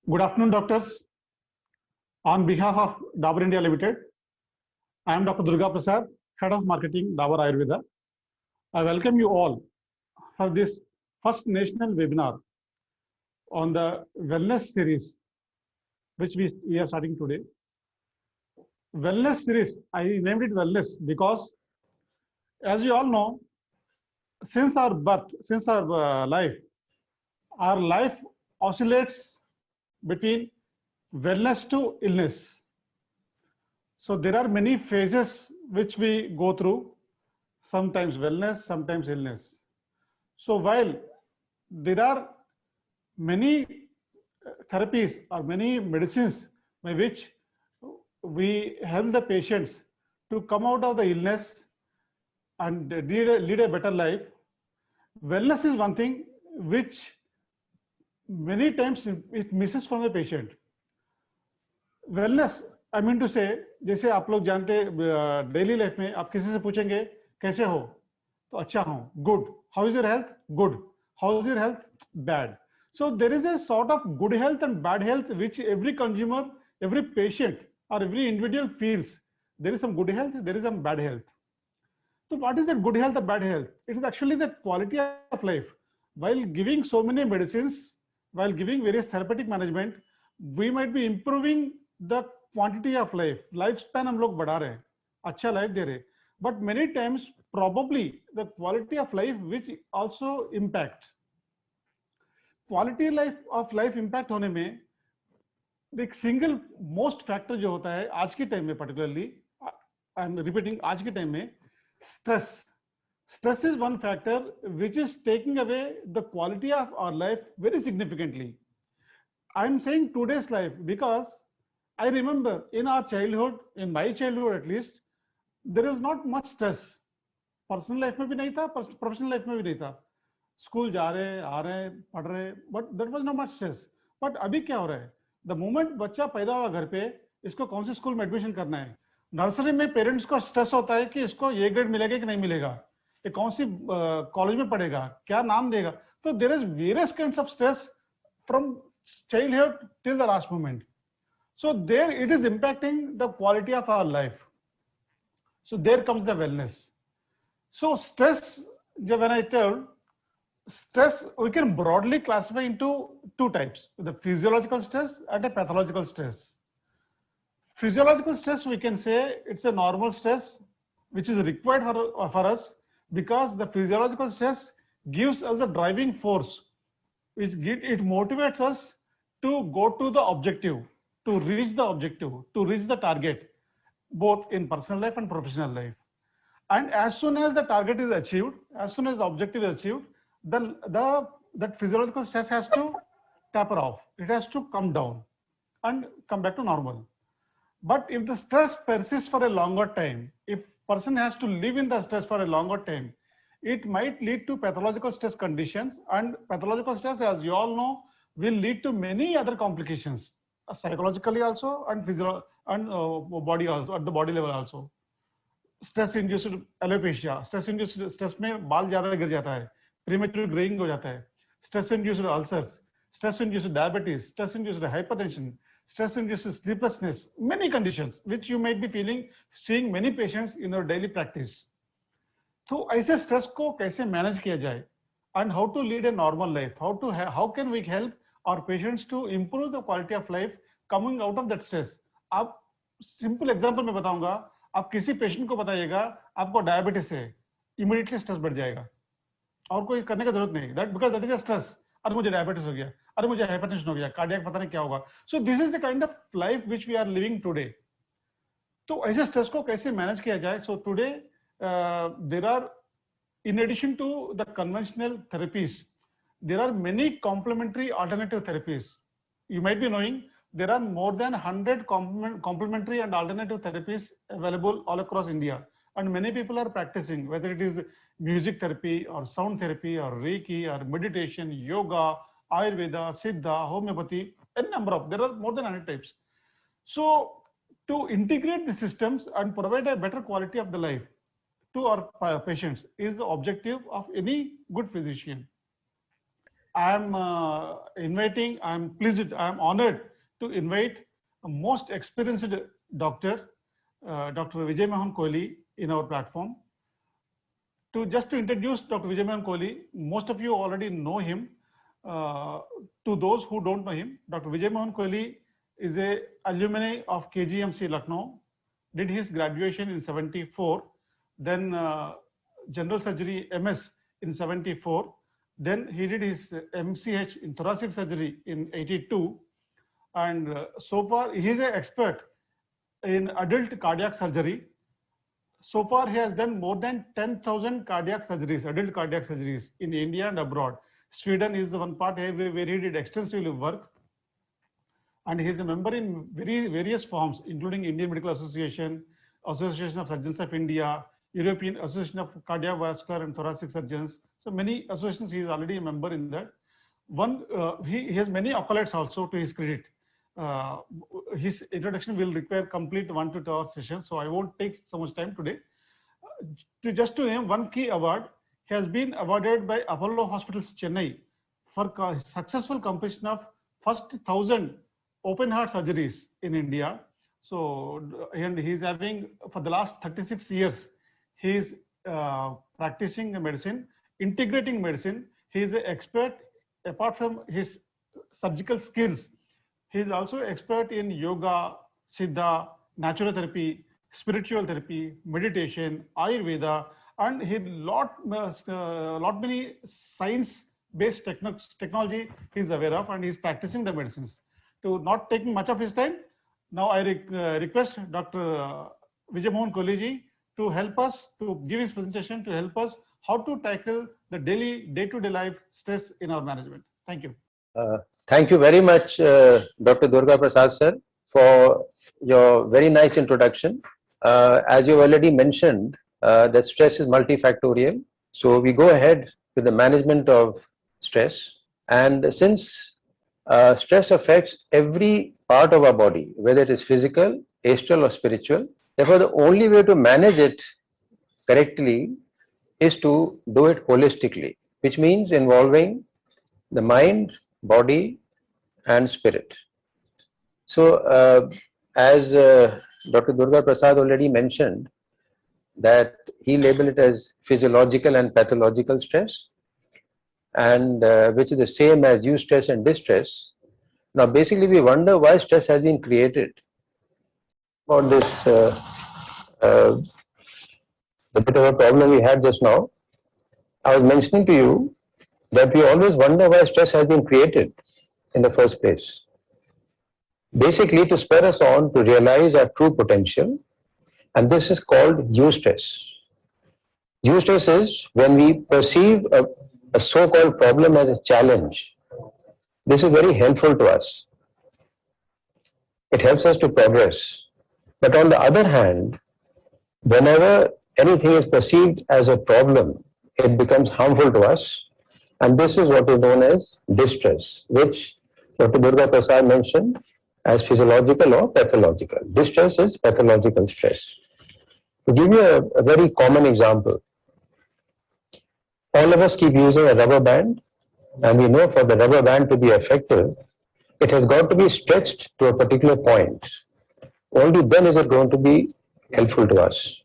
Good afternoon, doctors. On behalf of Dabur India Limited, I am Dr. Durga Prasad, Head of Marketing, Dabur Ayurveda. I welcome you all for this first national webinar on the wellness series, which we are starting today. Wellness series, I named it wellness because, as you all know, since our birth, since our life oscillates between wellness to illness. So there are many phases which we go through, sometimes wellness, sometimes illness. So while there are many therapies or many medicines by which we help the patients to come out of the illness and lead a better life, wellness is one thing which many times it misses from the patient. Wellness I mean to say, जैसे आप लोग जानते हैं daily life में आप किसी से पूछेंगे कैसे हो तो अच्छा हूं, good. How is your health? Good. How is your health? Bad. So there is a sort of good health and bad health which every consumer, every patient or every individual feels. There is some good health, there is some bad health. So what is that good health or bad health? It is actually the quality of life. While giving so many medicines, while giving various therapeutic management, we might be improving the quantity of life. Lifespan हम लोग बढ़ा रहे हैं, अच्छा life दे रहे हैं. But many times probably the quality of life which also impact. Quality of life impact होने में एक सिंगल मोस्ट फैक्टर जो होता है आज के टाइम में, पर्टिकुलरली आई एम रिपीटिंग, आज के टाइम में stress. Stress is one factor which is taking away the quality of our life very significantly. I am saying today's life because I remember in our childhood, in my childhood at least, there is not much stress. Personal life में भी नहीं था, professional life में भी नहीं था. School जा रहे, आ रहे, पढ़ रहे, but that was not much stress. But अभी क्या हो रहा है, द मोमेंट बच्चा पैदा हुआ घर पे, इसको कौन से स्कूल में एडमिशन करना है, नर्सरी में पेरेंट्स को स्ट्रेस होता है कि इसको ये ग्रेड मिलेगा कि नहीं मिलेगा, ये कौन सी कॉलेज में पढ़ेगा, क्या नाम देगा. तो there is various kinds of stress from childhood till the last moment. So there it is impacting the quality of our life. So there comes the wellness. So stress, जब when I tell stress, we can broadly classify into two types: the physiological stress and a pathological stress. Physiological stress, we can say it's a normal stress which is required for us, because the physiological stress gives us a driving force, it motivates us to go to the objective, to reach the objective, to reach the target, both in personal life and professional life. And as soon as the target is achieved, as soon as the objective is achieved, that physiological stress has to taper off. It has to come down and come back to normal. But if the stress persists for a longer time, if person has to live in the stress for a longer time, it might lead to pathological stress conditions. And pathological stress, as you all know, will lead to many other complications, psychologically also and body also, at the body level also. Stress induced alopecia, stress induced stress में बाल ज्यादा गिर जाता है, premature greying हो जाता है, stress induced ulcers, stress induced diabetes, stress induced hypertension, stress induced sleeplessness, many conditions which you might be feeling seeing many patients in your daily practice. तो ऐसे स्ट्रेस को कैसे मैनेज किया जाए, and how to lead a normal life, how can we help our patients to improve the quality of life coming out of that stress. आप simple example में बताऊंगा. आप किसी पेशेंट को बताइएगा आपको डायबिटीज है, इमीडिएटली स्ट्रेस बढ़ जाएगा और कोई करने की जरूरत नहीं. That because that is a stress. अरे मुझे डायबिटीज हो गया, अरे मुझे हाइपरटेंशन हो गया, कार्डियक पता नहीं क्या होगा. So this is the kind of life which we are living today. तो ऐसे स्ट्रेस को कैसे मैनेज किया जाए. So today there are, in addition to the conventional therapies, there are many complementary alternative therapies. You might be knowing there are more than 100 complementary and alternative therapies available all across India, and many people are practicing, whether it is music therapy or sound therapy or Reiki or meditation, yoga, Ayurveda, Siddha, homeopathy, a number of, there are more than 100 types. So to integrate the systems and provide a better quality of the life to our patients is the objective of any good physician. I'm pleased, I'm honored to invite a most experienced doctor, Dr. Vijay Mohan Kohli, in our platform. To introduce Dr. Vijay Mohan Kohli, most of you already know him. To those who don't know him, Dr. Vijay Mohan Kohli is a alumni of KGMC Lucknow, did his graduation in 74, then general surgery MS in 74, then he did his MCH in thoracic surgery in 82, and so far he is an expert in adult cardiac surgery. So far he has done more than 10,000 cardiac surgeries, adult cardiac surgeries in India and abroad. Sweden is the one part where he did extensively work, and he is a member in various forms, including Indian Medical Association, Association of Surgeons of India, European Association of Cardiovascular and Thoracic Surgeons. So many associations, he is already a member in that. He has many accolades also to his credit. His introduction will require complete 1 to 2 hour session, so I won't take so much time today. Just to name one key award, he has been awarded by Apollo Hospitals Chennai for successful completion of first 1,000 open heart surgeries in India. So, and he's having, for the last 36 years, he's practicing medicine, integrating medicine. He is an expert, apart from his surgical skills. He is also expert in yoga, siddha, naturopathy, spiritual therapy, meditation, Ayurveda, and he lot many science-based technology he is aware of, and he is practicing the medicines. To not taking much of his time, now I request Dr. Vijay Mohan Kohli ji to help us, to give his presentation, to help us how to tackle the daily, day-to-day life stress in our management. Thank you. Thank you very much, Dr. Durga Prasad sir, for your very nice introduction. As you already mentioned, that stress is multifactorial. So we go ahead with the management of stress. And since stress affects every part of our body, whether it is physical, astral or spiritual, therefore the only way to manage it correctly is to do it holistically, which means involving the mind, body and spirit. So as Dr. Durga Prasad already mentioned, that he labeled it as physiological and pathological stress, and which is the same as eustress and distress. Now basically we wonder why stress has been created. About this the bit of a problem we had just now, I was mentioning to you that we always wonder why stress has been created in the first place. Basically to spur us on to realize our true potential, and this is called eustress. Eustress is when we perceive a so-called problem as a challenge. This is very helpful to us. It helps us to progress. But on the other hand, whenever anything is perceived as a problem, it becomes harmful to us. And this is what is known as distress, which Dr. Durga Prasad mentioned as physiological or pathological. Distress is pathological stress. To give you a very common example, all of us keep using a rubber band, and we know for the rubber band to be effective, it has got to be stretched to a particular point. Only then is it going to be helpful to us.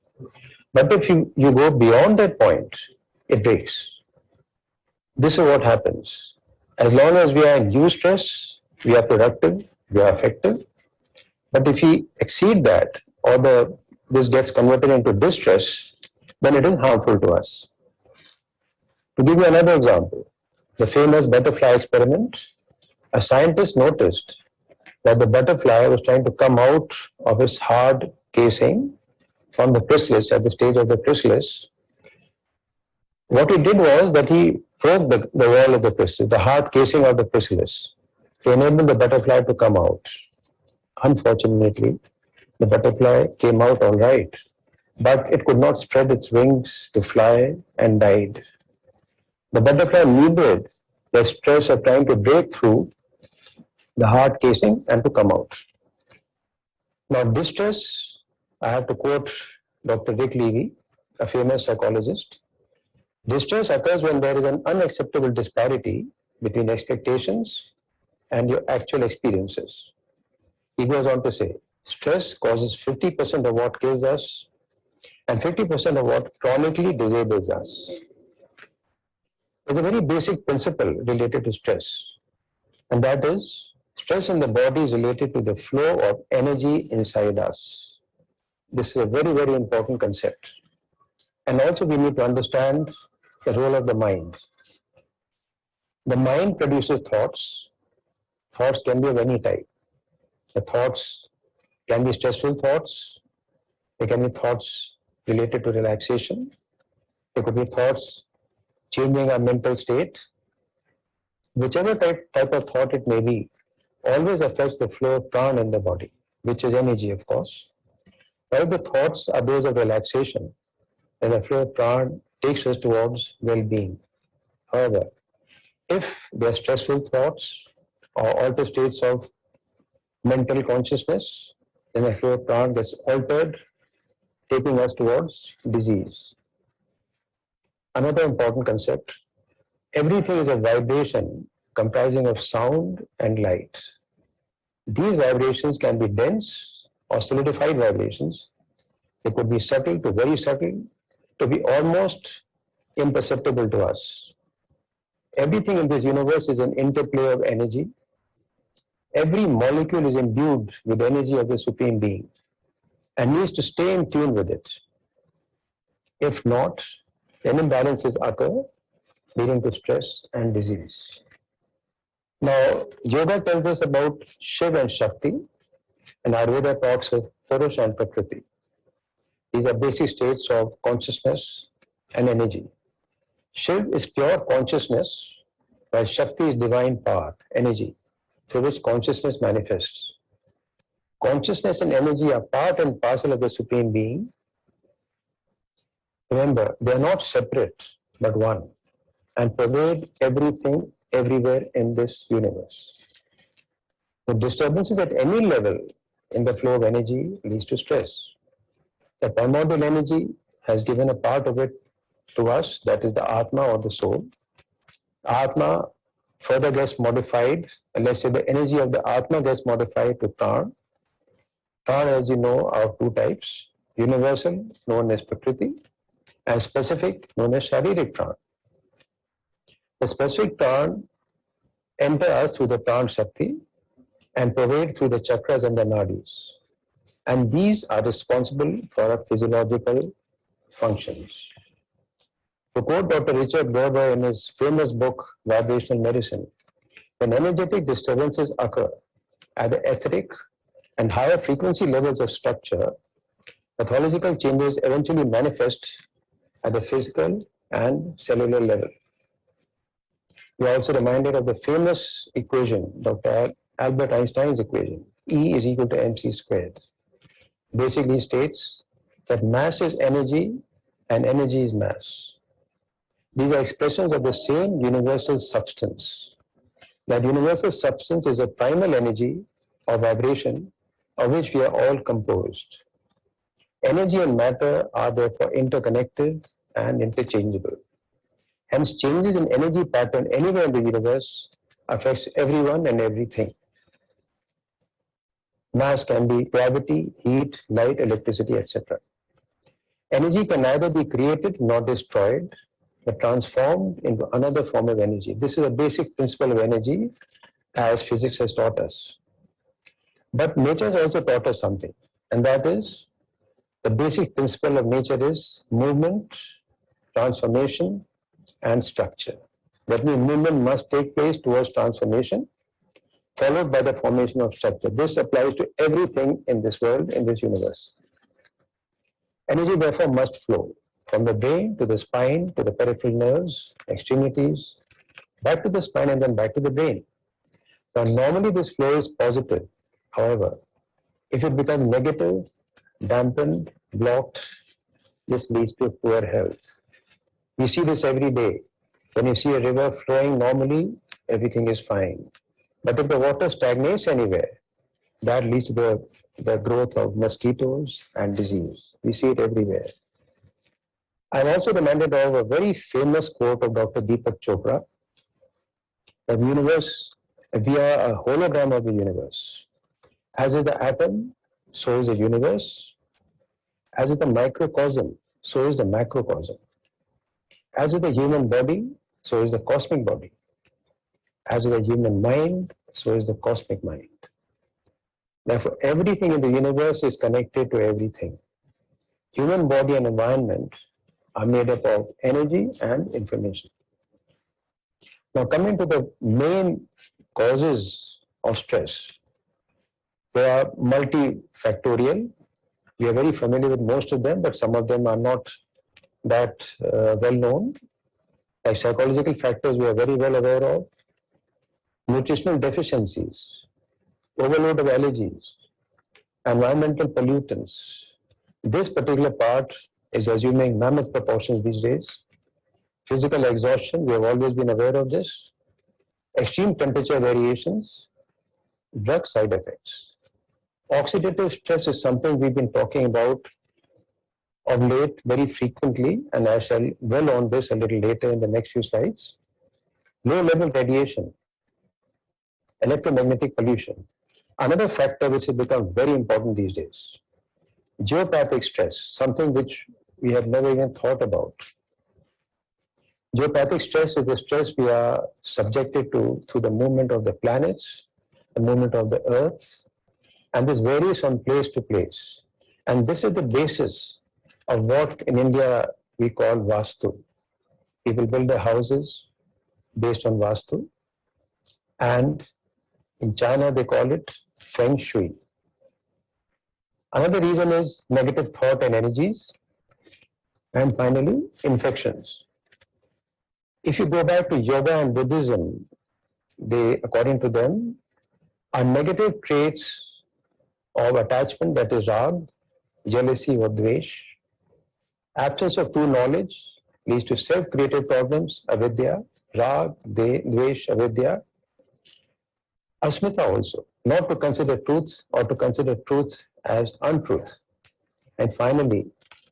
But if you go beyond that point, it breaks. This is what happens. As long as we are in eustress, we are productive, we are effective. But if we exceed that, or this gets converted into distress, then it is harmful to us. To give you another example, the famous butterfly experiment, a scientist noticed that the butterfly was trying to come out of its hard casing from the chrysalis, at the stage of the chrysalis. What he did was that he broke the wall of the chrysalis, the hard casing of the chrysalis, to enable the butterfly to come out. Unfortunately, the butterfly came out all right, but it could not spread its wings to fly and died. The butterfly needed the stress of trying to break through the hard casing and to come out. Now, distress, I have to quote Dr. Rick Levy, a famous psychologist. Distress occurs when there is an unacceptable disparity between expectations and your actual experiences. He goes on to say, stress causes 50% of what kills us and 50% of what chronically disables us. There's a very basic principle related to stress, and that is stress in the body is related to the flow of energy inside us. This is a very, very important concept. And also we need to understand the role of the mind. The mind produces thoughts. Thoughts can be of any type. The thoughts can be stressful thoughts. They can be thoughts related to relaxation. There could be thoughts changing our mental state. Whichever type of thought it may be, always affects the flow of prana in the body, which is energy, of course. But if the thoughts are those of relaxation, then the flow of prana takes us towards well-being. However, if they are stressful thoughts or altered states of mental consciousness, then the flow of prana gets altered, taking us towards disease. Another important concept, everything is a vibration comprising of sound and light. These vibrations can be dense or solidified vibrations. They could be subtle to very subtle to be almost imperceptible to us. Everything in this universe is an interplay of energy. Every molecule is imbued with the energy of the Supreme Being and needs to stay in tune with it. If not, then imbalances occur, leading to stress and disease. Now, yoga tells us about Shiva and Shakti, and Ayurveda talks of Purusha and Prakriti. These are basic states of consciousness and energy. Shiva is pure consciousness, while Shakti is divine power, energy, through which consciousness manifests. Consciousness and energy are part and parcel of the Supreme Being. Remember, they are not separate, but one, and pervade everything, everywhere in this universe. The disturbances at any level in the flow of energy leads to stress. The primordial energy has given a part of it to us, that is the Atma or the soul. Atma further gets modified, and let's say the energy of the Atma gets modified to Prana. Prana, as you know, are of two types, universal, known as Prakriti, and specific, known as Sharirik Prana. The specific Prana enter us through the Prana Shakti and pervade through the chakras and the nadis. And these are responsible for our physiological functions. To quote Dr. Richard Gerber in his famous book, Vibrational Medicine, when energetic disturbances occur at the etheric and higher frequency levels of structure, pathological changes eventually manifest at the physical and cellular level. We are also reminded of the famous equation, Dr. Albert Einstein's equation, E is equal to mc squared. Basically states that mass is energy and energy is mass. These are expressions of the same universal substance. That universal substance is a primal energy or vibration of which we are all composed. Energy and matter are therefore interconnected and interchangeable. Hence, changes in energy pattern anywhere in the universe affects everyone and everything. Mass can be gravity, heat, light, electricity, etc. Energy can neither be created nor destroyed, but transformed into another form of energy. This is a basic principle of energy as physics has taught us. But nature has also taught us something, and that is the basic principle of nature is movement, transformation, and structure. That means movement must take place towards transformation, followed by the formation of structure. This applies to everything in this world, in this universe. Energy therefore must flow from the brain to the spine, to the peripheral nerves, extremities, back to the spine and then back to the brain. Now normally this flow is positive. However, if it becomes negative, dampened, blocked, this leads to poor health. We see this every day. When you see a river flowing normally, everything is fine. But if the water stagnates anywhere, that leads to the growth of mosquitoes and disease. We see it everywhere. I'm also reminded of a very famous quote of Dr. Deepak Chopra, The universe, we are a hologram of the universe. As is the atom, so is the universe. As is the microcosm, so is the macrocosm. As is the human body, so is the cosmic body. As is the human mind, so is the cosmic mind. Therefore, everything in the universe is connected to everything. Human body and environment are made up of energy and information. Now, coming to the main causes of stress, they are multifactorial. We are very familiar with most of them, but some of them are not that well known. Like psychological factors, we are very well aware of. Nutritional deficiencies, overload of allergies, environmental pollutants. This particular part is assuming mammoth proportions these days. Physical exhaustion, we have always been aware of this. Extreme temperature variations, drug side effects. Oxidative stress is something we've been talking about of late very frequently, and I shall dwell on this a little later in the next few slides. Low level radiation, electromagnetic pollution. Another factor which has become very important these days. Geopathic stress, something which we have never even thought about. Geopathic stress is the stress we are subjected to through the movement of the planets, the movement of the earth, and this varies from place to place. And this is the basis of what in India we call Vastu. People build their houses based on Vastu, and in China they call it Feng Shui. Another reason is negative thought and energies, and finally infections. If you go back to yoga and Buddhism, they, according to them, are negative traits of attachment, that is rag, jealousy or dvesh. Absence of true knowledge leads to self-created problems, avidya, rag, dvesh, avidya. Asmita also, not to consider truth or to consider truth as untruth. And finally,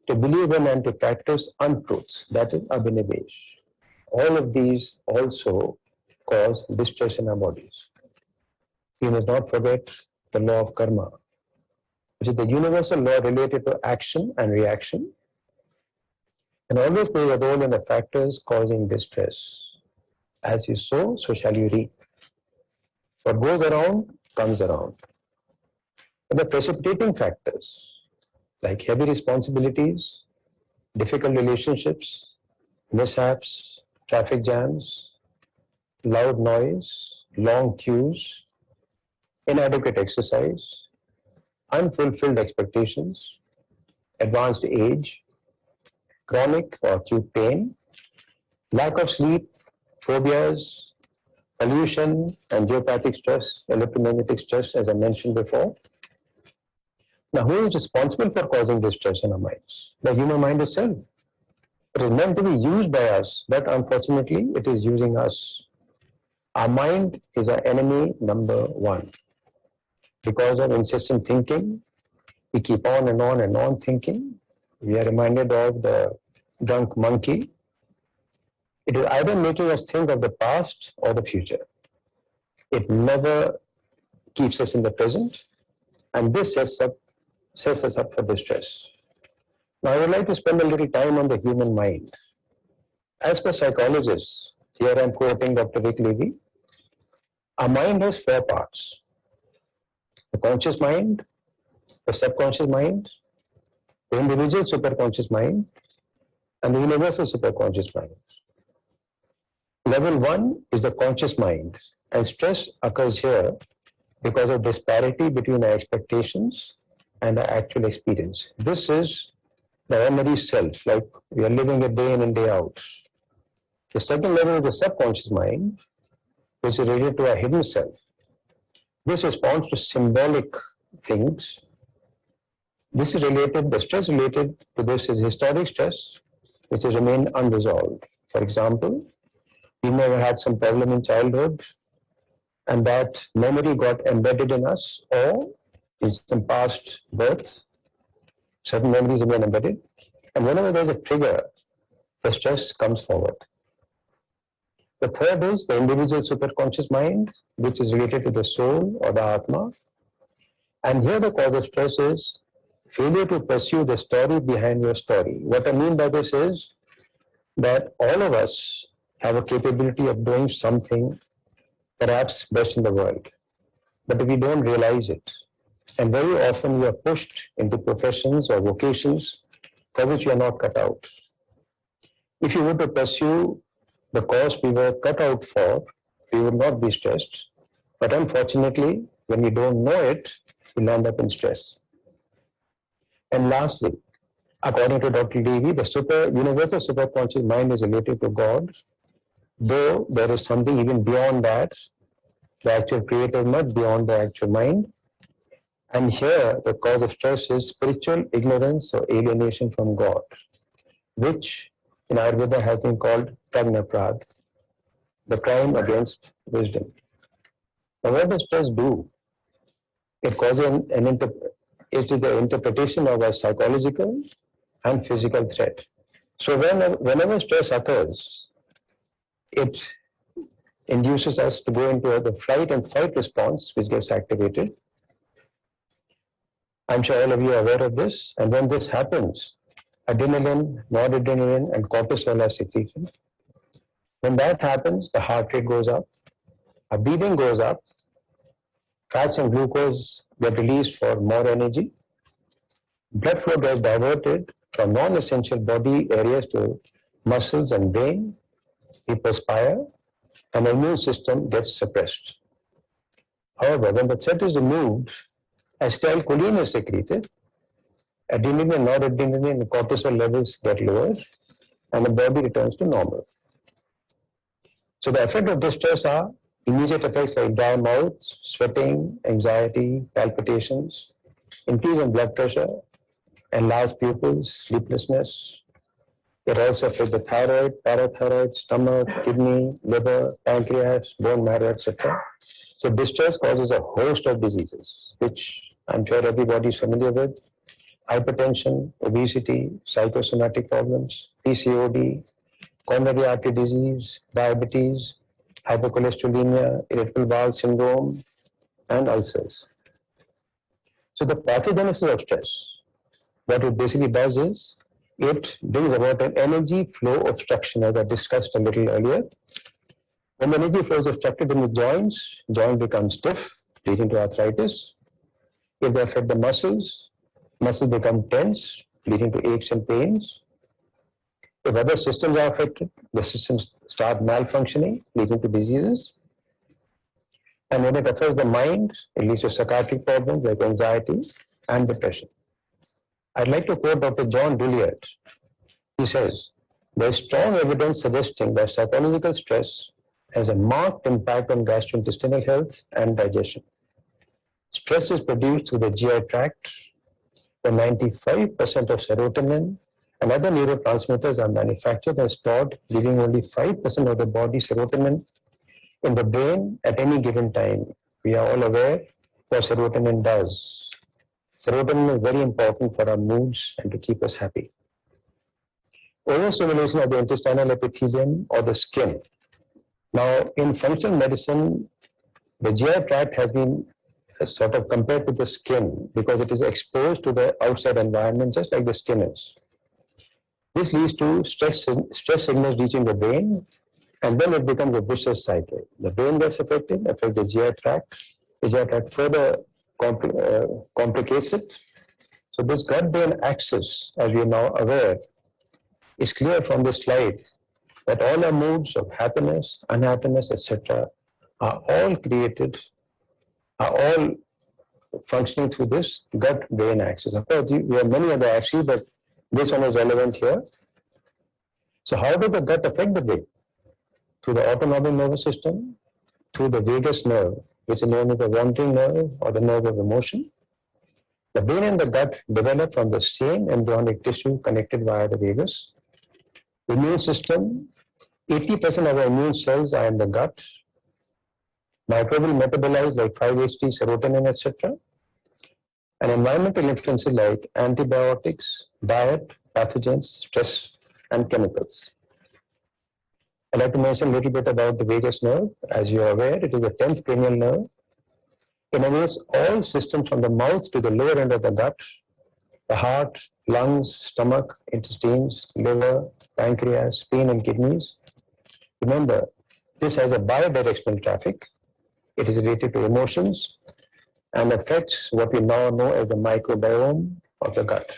to believe in and to practice untruths, that is abhinivesh. All of these also cause distress in our bodies. We must not forget the law of karma, which is the universal law related to action and reaction, and always plays a role in the factors causing distress. As you sow, so shall you reap. What goes around comes around. But the precipitating factors, like heavy responsibilities, difficult relationships, mishaps, traffic jams, loud noise, long queues, inadequate exercise, unfulfilled expectations, advanced age, chronic or acute pain, lack of sleep, phobias, pollution and geopathic stress, electromagnetic stress, as I mentioned before. Now, who is responsible for causing this stress in our minds? The human mind itself. It is meant to be used by us, but unfortunately, it is using us. Our mind is our enemy number one. Because of incessant thinking, we keep on and on and on thinking. We are reminded of the drunk monkey. It is either making us think of the past or the future. It never keeps us in the present, and this sets us up for distress. Now, I would like to spend a little time on the human mind. As per psychologists, here I am quoting Dr. Rick Levy, our mind has 4 parts. The conscious mind, the subconscious mind, the individual superconscious mind, and the universal superconscious mind. Level 1 is the conscious mind, and stress occurs here because of disparity between our expectations and our actual experience. This is the ordinary self, like we are living a day in and day out. The second level is the subconscious mind, which is related to our hidden self. This responds to symbolic things. This is related, the stress related to this is historic stress, which has remained unresolved. For example, we may have had some problem in childhood, and that memory got embedded in us, or in some past birth, certain memories remain embedded, and whenever there's a trigger, the stress comes forward. The third is the individual superconscious mind, which is related to the soul or the Atma. And here the cause of stress is failure to pursue the story behind your story. What I mean by this is that all of us have a capability of doing something perhaps best in the world, but we don't realize it. And very often we are pushed into professions or vocations for which we are not cut out. If you were to pursue the cause we were cut out for, we would not be stressed. But unfortunately, when we don't know it, we land up in stress. And lastly, according to Dr. Levy, the universal superconscious mind is related to God, though there is something even beyond that, the actual creator mind beyond the actual mind. And here, the cause of stress is spiritual ignorance or alienation from God, which in Ayurveda has been called prajnaprad, the crime against wisdom. Now, what does stress do? It causes it is the interpretation of a psychological and physical threat. So whenever stress occurs, it induces us to go into the flight and fight response, which gets activated. I'm sure all of you are aware of this. And when this happens, adrenaline, noradrenaline, and cortisol are secreted. When that happens, the heart rate goes up, our breathing goes up, fats and glucose get released for more energy, blood flow gets diverted from non-essential body areas to muscles and brain, we perspire, and the immune system gets suppressed. However, when the threat is removed, acetylcholine is secreted, adrenaline, noradrenaline, and cortisol levels get lowered, and the body returns to normal. So the effect of distress are immediate effects like dry mouth, sweating, anxiety, palpitations, increase in blood pressure, enlarged pupils, sleeplessness. It also affects the thyroid, parathyroid, stomach, kidney, liver, pancreas, bone marrow, etc. So distress causes a host of diseases, which I'm sure everybody is familiar with: hypertension, obesity, psychosomatic problems, PCOD, coronary artery disease, diabetes, hypercholesterolemia, irritable bowel syndrome, and ulcers. So the pathogenesis of stress, what it basically does is, it brings about an energy flow obstruction, as I discussed a little earlier. When the energy flow is obstructed in the joints become stiff, leading to arthritis. If they affect the muscles become tense, leading to aches and pains. If other systems are affected, the systems start malfunctioning, leading to diseases. And when it affects the mind, it leads to psychiatric problems like anxiety and depression. I'd like to quote Dr. John Dilliard. He says, "There is strong evidence suggesting that psychological stress has a marked impact on gastrointestinal health and digestion. Stress is produced through the GI tract, where 95% of serotonin and other neurotransmitters are manufactured and stored, leaving only 5% of the body serotonin in the brain at any given time." We are all aware what serotonin does. Serotonin is very important for our moods and to keep us happy. Overstimulation of the intestinal epithelium or the skin. Now, in functional medicine, the GI tract has been sort of compared to the skin because it is exposed to the outside environment just like the skin is. This leads to stress signals reaching the brain, and then it becomes a vicious cycle. The brain gets affected, affects the GI tract. The GI tract further complicates it. So this gut-brain axis, as we are now aware, is clear from this slide that all our moods of happiness, unhappiness, etc., are all functioning through this gut-brain axis. Of course, we have many other axes, but this one is relevant here. So how does the gut affect the brain? Through the autonomic nervous system, through the vagus nerve, which is known as the wandering nerve or the nerve of emotion. The brain and the gut develop from the same embryonic tissue connected via the vagus. The immune system, 80% of our immune cells are in the gut. Microbial metabolites like 5-HT, serotonin, etc. And environmental influences like antibiotics, diet, pathogens, stress, and chemicals. I'd like to mention a little bit about the vagus nerve. As you are aware, it is the 10th cranial nerve. It enables all systems from the mouth to the lower end of the gut, the heart, lungs, stomach, intestines, liver, pancreas, spleen, and kidneys. Remember, this has a bidirectional traffic. It is related to emotions and affects what we now know as the microbiome of the gut.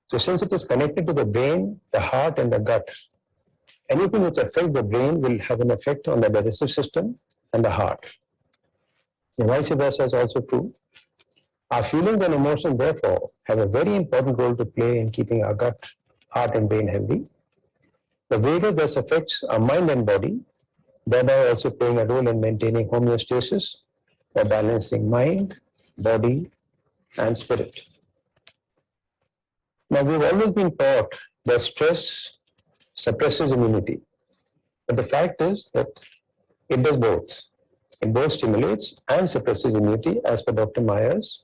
So since it is connected to the brain, the heart, and the gut, anything which affects the brain will have an effect on the digestive system and the heart. The vice versa is also true. Our feelings and emotions, therefore, have a very important role to play in keeping our gut, heart, and brain healthy. The vagus thus affects our mind and body, thereby also playing a role in maintaining homeostasis by balancing mind, body, and spirit. Now, we've always been taught that stress suppresses immunity, but the fact is that it does both. It both stimulates and suppresses immunity, as per Dr. Myers.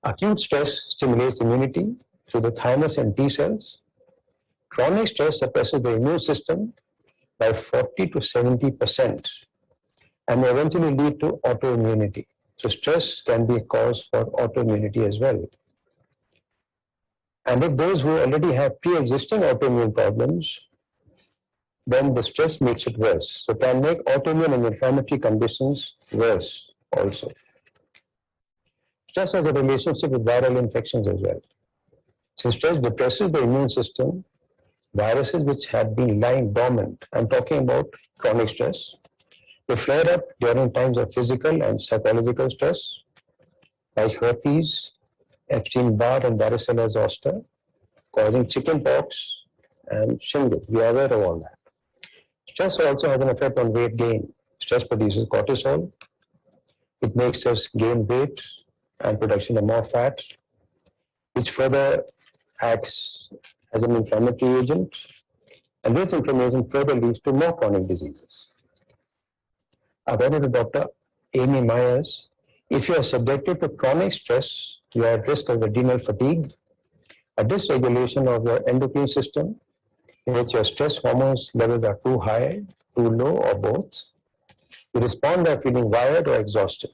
Acute stress stimulates immunity through the thymus and T cells. Chronic stress suppresses the immune system by 40 to 70% and may eventually lead to autoimmunity. So stress can be a cause for autoimmunity as well. And if those who already have pre-existing autoimmune problems, then the stress makes it worse. So it can make autoimmune and inflammatory conditions worse also. Stress has a relationship with viral infections as well. Since stress depresses the immune system, viruses which had been lying dormant, I'm talking about chronic stress, they flare up during times of physical and psychological stress, like herpes, Epstein-Barr, and varicella zoster, causing chickenpox and shingles. We are aware of all that. Stress also has an effect on weight gain. Stress produces cortisol. It makes us gain weight and production of more fat, which further acts as an inflammatory agent. And this inflammation further leads to more chronic diseases. According to Dr. Amy Myers, if you are subjected to chronic stress, you are at risk of adrenal fatigue, a dysregulation of your endocrine system, in which your stress hormones levels are too high, too low, or both. You respond by feeling wired or exhausted.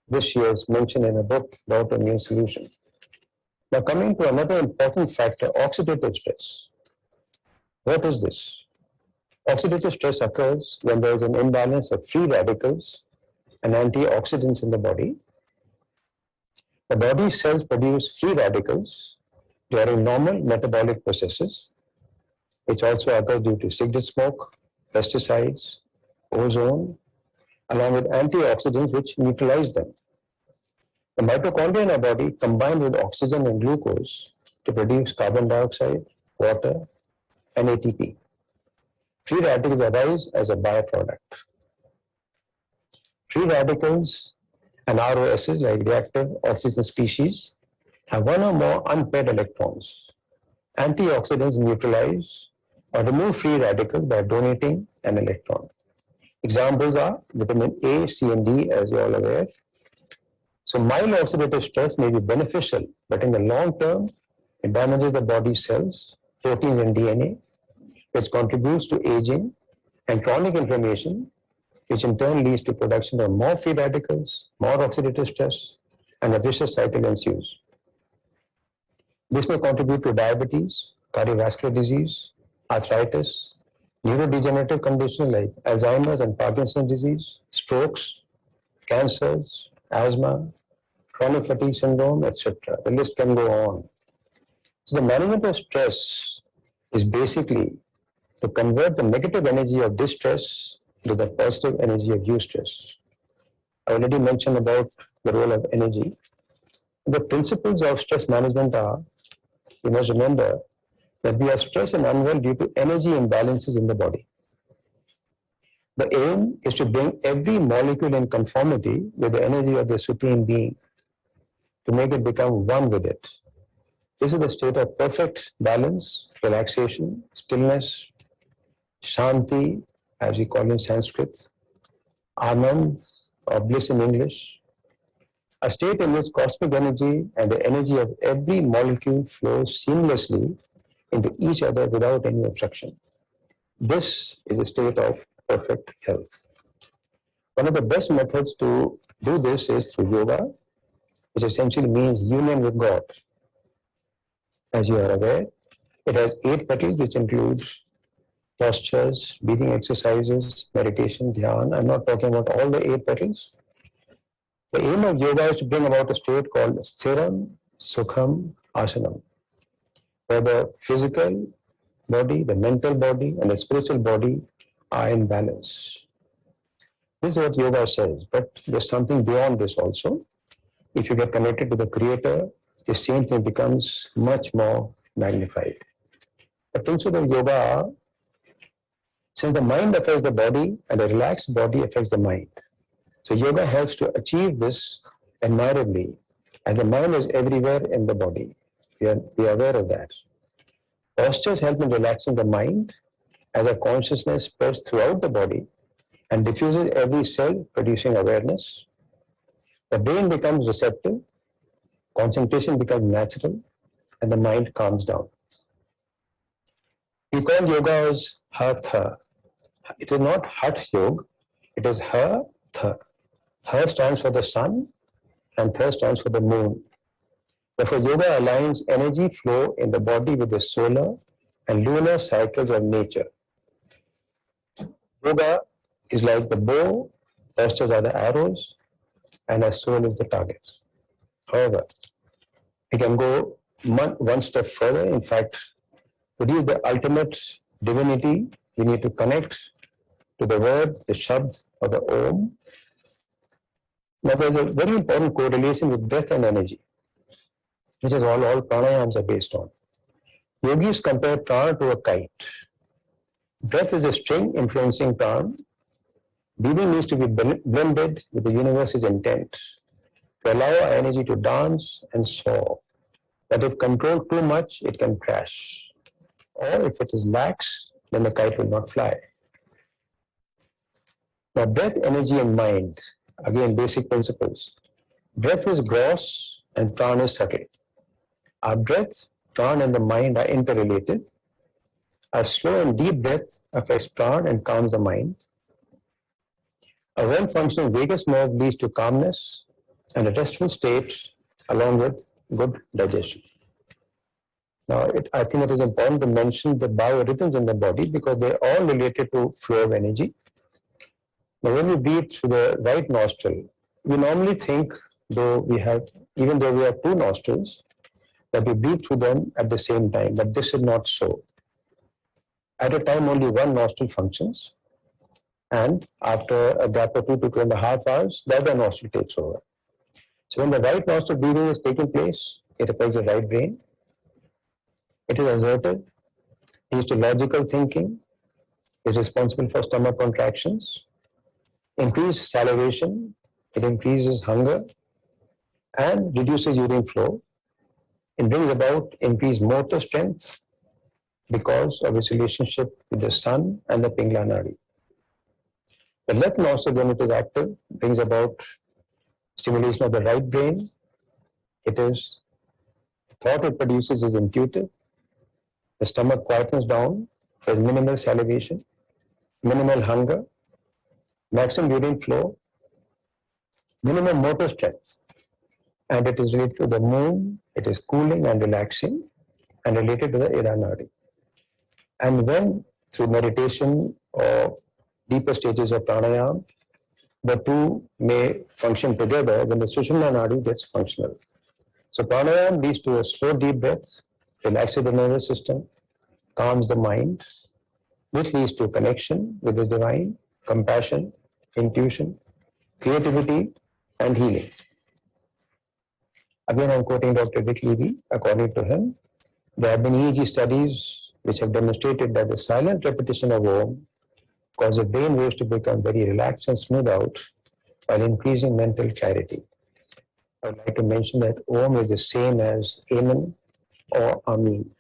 This she has mentioned in a book, The Autoimmune Solution. Now coming to another important factor, oxidative stress. What is this? Oxidative stress occurs when there is an imbalance of free radicals and antioxidants in the body. The body cells produce free radicals during normal metabolic processes, which also occur due to cigarette smoke, pesticides, ozone, along with antioxidants which neutralize them. The mitochondria in our body combine with oxygen and glucose to produce carbon dioxide, water, and ATP. Free radicals arise as a byproduct. Free radicals and ROSs, like reactive oxygen species, have one or more unpaired electrons. Antioxidants neutralize or remove free radicals by donating an electron. Examples are vitamin A, C, and D, as you are all aware. So mild oxidative stress may be beneficial, but in the long term, it damages the body's cells, proteins, and DNA, which contributes to aging and chronic inflammation, which in turn leads to production of more free radicals, more oxidative stress, and a vicious cycle ensues. This may contribute to diabetes, cardiovascular disease, arthritis, neurodegenerative conditions like Alzheimer's and Parkinson's disease, strokes, cancers, asthma, chronic fatigue syndrome, etc. The list can go on. So the management of stress is basically to convert the negative energy of distress to the positive energy of eustress. I already mentioned about the role of energy. The principles of stress management are, you must remember that we are stressed and unwell due to energy imbalances in the body. The aim is to bring every molecule in conformity with the energy of the Supreme Being, to make it become one with it. This is the state of perfect balance, relaxation, stillness, Shanti, as we call in Sanskrit, Anand, or bliss in English, a state in which cosmic energy and the energy of every molecule flows seamlessly into each other without any obstruction. This is a state of perfect health. One of the best methods to do this is through yoga, which essentially means union with God. As you are aware, it has 8 petals, which include postures, breathing exercises, meditation, dhyan. I'm not talking about all the 8 petals. The aim of yoga is to bring about a state called Sthiram Sukham Asanam, where the physical body, the mental body, and the spiritual body are in balance. This is what yoga says, but there's something beyond this also. If you get connected to the Creator, the same thing becomes much more magnified. The principle of yoga are, since the mind affects the body and the relaxed body affects the mind. So yoga helps to achieve this admirably, and the mind is everywhere in the body. We are aware of that. Postures help in relaxing the mind as a consciousness spreads throughout the body and diffuses every cell, producing awareness. The brain becomes receptive, concentration becomes natural, and the mind calms down. We call yoga as Hatha. It is not Hat Yoga, it is Hatha. Ha stands for the sun and Tha stands for the moon. Therefore, yoga aligns energy flow in the body with the solar and lunar cycles of nature. Yoga is like the bow, postures are the arrows, and our soul is the target. However, we can go one step further. In fact, to reach the ultimate divinity, we need to connect to the word, the Shabd, or the Om. Now, there's a very important correlation with breath and energy, which is all pranayams are based on. Yogis compare prana to a kite. Breath is a string influencing prana. Breathing needs to be blended with the universe's intent to allow our energy to dance and soar. But if controlled too much, it can crash. Or if it is lax, then the kite will not fly. Now, breath, energy, and mind, again, basic principles. Breath is gross and prana is subtle. Our breath, prana, and the mind are interrelated. A slow and deep breath affects prana and calms the mind. A well-functioning vagus nerve leads to calmness and a restful state along with good digestion. Now, I think it is important to mention the biorhythms in the body because they're all related to flow of energy. Now, when we breathe through the right nostril, we normally think, even though we have 2 nostrils, that we breathe through them at the same time, but this is not so. At a time, only one nostril functions, and after a gap of 2 to 2.5 hours, the other nostril takes over. So when the right nostril breathing is taking place, it affects the right brain. It is assertive, leads to logical thinking, is responsible for stomach contractions, increased salivation, it increases hunger, and reduces urine flow. It brings about increased motor strength because of its relationship with the sun and the Pingla Nadi. The left nostril, when it is active, brings about stimulation of the right brain. The thought it produces is intuitive. The stomach quietens down. There's minimal salivation, minimal hunger, maximum urine flow, minimum motor strength. And it is related to the moon. It is cooling and relaxing and related to the Ida Nadi. And when through meditation or deeper stages of pranayama, the two may function together when the Sushumna Nadi gets functional. So pranayama leads to a slow deep breath, relaxes the nervous system, calms the mind, which leads to connection with the divine, compassion, intuition, creativity, and healing. Again, I'm quoting Dr. Dick Levy. According to him, there have been EEG studies which have demonstrated that the silent repetition of Om causes brain waves to become very relaxed and smooth out while increasing mental clarity. I would like to mention that Om is the same as Amen or Amin.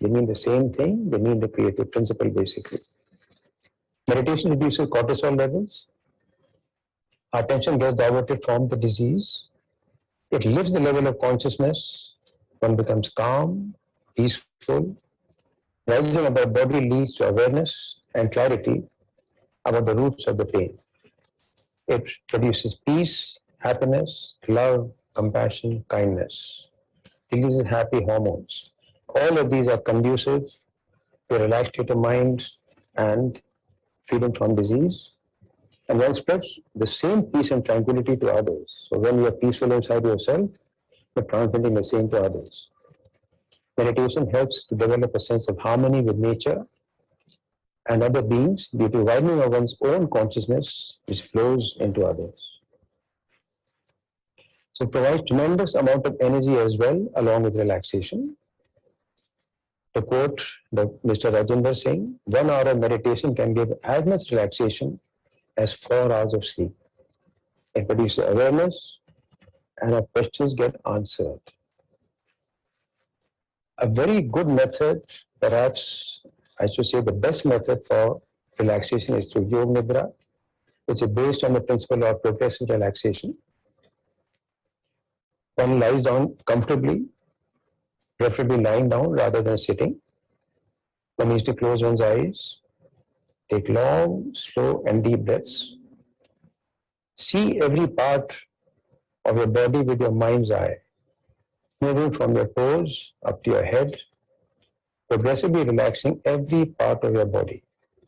They mean the same thing, they mean the creative principle basically. Meditation reduces cortisol levels. Our attention gets diverted from the disease. It lifts the level of consciousness. One becomes calm, peaceful. Rising above body leads to awareness and clarity about the roots of the pain. It produces peace, happiness, love, compassion, kindness. Releases happy hormones. All of these are conducive to a relaxed state of mind and freedom from disease. And one spreads the same peace and tranquility to others. So when you are peaceful inside yourself, you're transmitting the same to others. Meditation helps to develop a sense of harmony with nature and other beings due to widening of one's own consciousness, which flows into others. So it provides tremendous amount of energy as well, along with relaxation. To quote Mr. Rajendra Singh, 1 hour of meditation can give as much relaxation as 4 hours of sleep. It produces awareness and our questions get answered. A very good method, perhaps I should say the best method for relaxation is through Yoga Nidra, which is based on the principle of progressive relaxation. One lies down comfortably, preferably lying down rather than sitting. One needs to close one's eyes, take long, slow and deep breaths. See every part of your body with your mind's eye, moving from your toes up to your head, progressively relaxing every part of your body.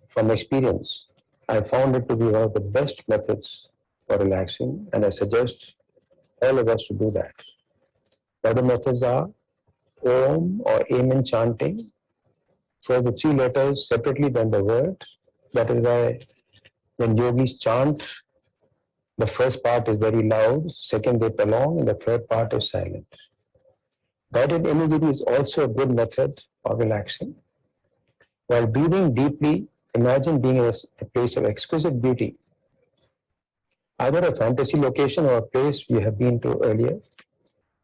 From experience, I found it to be one of the best methods for relaxing, and I suggest all of us to do that. The other methods are Om or Amen chanting. First the 3 letters separately, then the word. That is why when yogis chant, the first part is very loud, second they prolong, and the third part is silent. Guided imagery is also a good method of relaxing. While breathing deeply, imagine being in a place of exquisite beauty, either a fantasy location or a place we have been to earlier,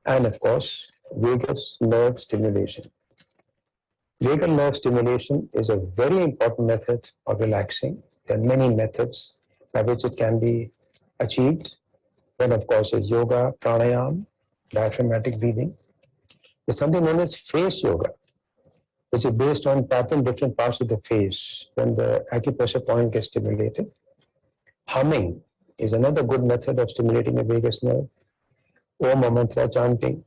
and of course, vagus nerve stimulation. Vagal nerve stimulation is a very important method of relaxing. There are many methods by which it can be achieved. One, of course, is yoga, pranayama, diaphragmatic breathing. There's something known as face yoga, which is based on tapping different parts of the face when the acupressure point gets stimulated. Humming is another good method of stimulating the vagus nerve. Om or mantra chanting,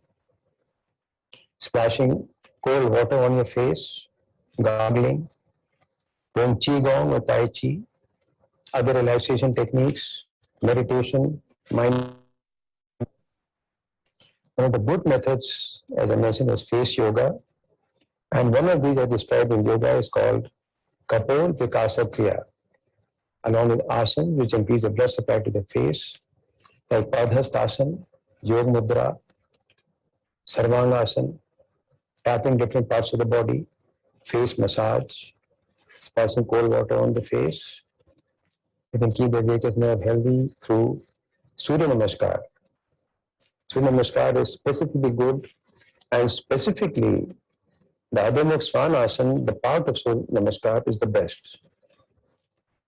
splashing cold water on your face, gargling, doing qigong or tai chi, other relaxation techniques, meditation, mind. One of the good methods, as I mentioned, is face yoga. And one of these I described in yoga is called Kapol Vikasa Kriya, along with asana, which increase the blood supply to the face, like Padhastasana, Yoga Mudra, Sarvangasana, tapping different parts of the body, face massage, splashing cold water on the face. You can keep the vagus nerve healthy through Surya Namaskar. Surya Namaskar is specifically good, and specifically the Adho Svanasana, the part of Surya Namaskar, is the best.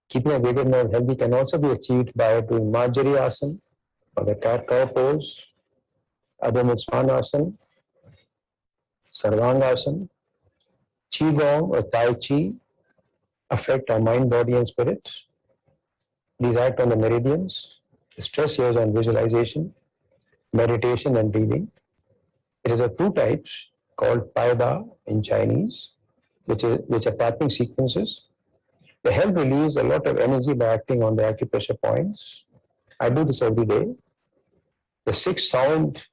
Keeping a vagus nerve healthy can also be achieved by doing Marjari Asana or the cat cow pose, Adho Svanasana, Sarvangasana, Qigong or Tai Chi affect our mind, body and spirit. These act on the meridians. The stress here is on visualization, meditation and breathing. It is of 2 types called Paida in Chinese, which are tapping sequences. They help release a lot of energy by acting on the acupressure points. I do this every day. The 6 sound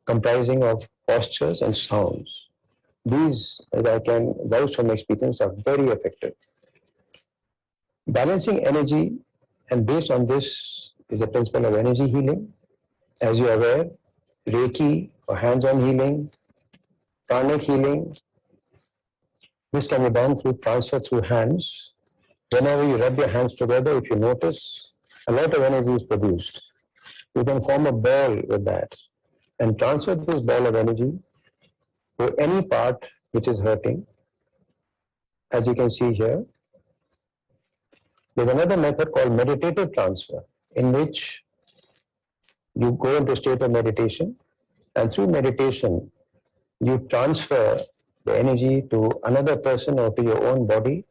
comprising of postures and sounds. These, as I can vouch from experience, are very effective. Balancing energy, and based on this is the principle of energy healing. As you are aware, Reiki or hands-on healing, pranic healing, this can be done through transfer through hands. Whenever you rub your hands together, if you notice, a lot of energy is produced. You can form a ball with that and transfer this ball of energy to any part which is hurting. As you can see here, there's another method called meditative transfer, in which you go into a state of meditation, and through meditation, you transfer the energy to another person or to your own body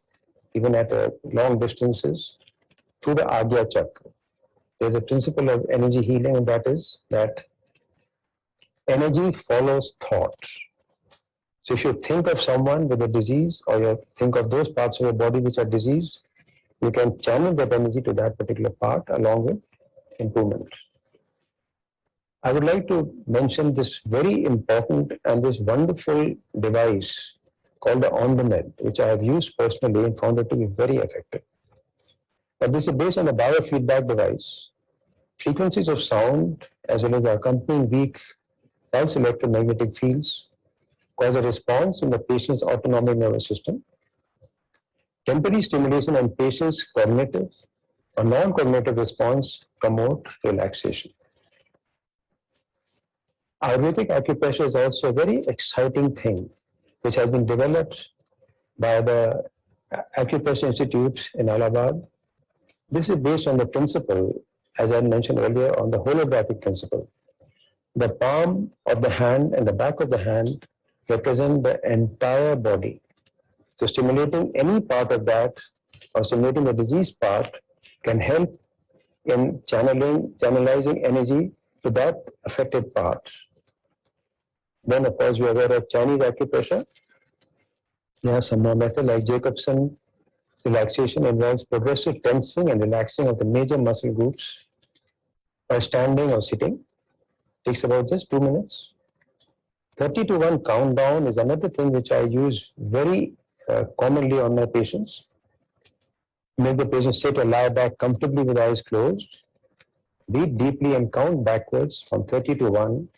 even at long distances, through the Agya Chakra. There's a principle of energy healing, and that is that energy follows thought. So if you think of someone with a disease, or you think of those parts of your body which are diseased, you can channel that energy to that particular part along with improvement. I would like to mention this very important and this wonderful device called the OnDemand, which I have used personally and found it to be very effective. But this is based on a biofeedback device. Frequencies of sound as well as the accompanying weak pulse electromagnetic fields cause a response in the patient's autonomic nervous system. Temporary stimulation and patient's cognitive or non-cognitive response promote relaxation. Ayurvedic acupressure is also a very exciting thing which has been developed by the Acupressure Institute in Allahabad. This is based on the principle, as I mentioned earlier, on the holographic principle. The palm of the hand and the back of the hand represent the entire body. So stimulating any part of that or stimulating the diseased part can help in channelizing energy to that affected part. Then, of course, we are aware of Chinese acupressure. There are some more methods like Jacobson relaxation involves progressive tensing and relaxing of the major muscle groups by standing or sitting. Takes about just 2 minutes. 30 to 1 countdown is another thing which I use very commonly on my patients. Make the patient sit or lie back comfortably with eyes closed. Breathe deeply and count backwards from 30 to 1,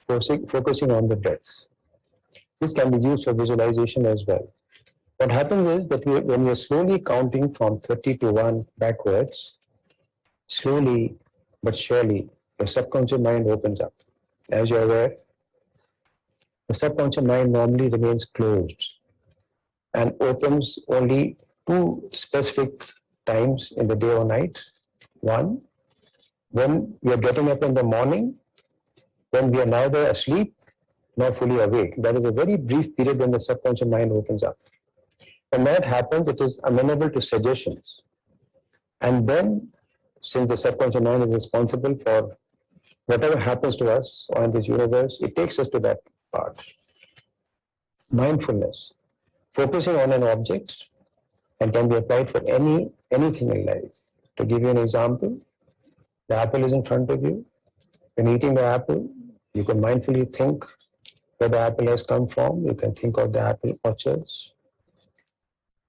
focusing on the breaths. This can be used for visualization as well. What happens is that when we are slowly counting from 30 to 1 backwards, slowly but surely, your subconscious mind opens up. As you're aware, the subconscious mind normally remains closed and opens only 2 specific times in the day or night. One, when we are getting up in the morning, when we are neither asleep nor fully awake. That is a very brief period when the subconscious mind opens up. When that happens, it is amenable to suggestions. And then, since the subconscious mind is responsible for whatever happens to us or in this universe, it takes us to that part. Mindfulness, focusing on an object, and can be applied for anything in life. To give you an example, the apple is in front of you. When eating the apple, you can mindfully think where the apple has come from. You can think of the apple orchards,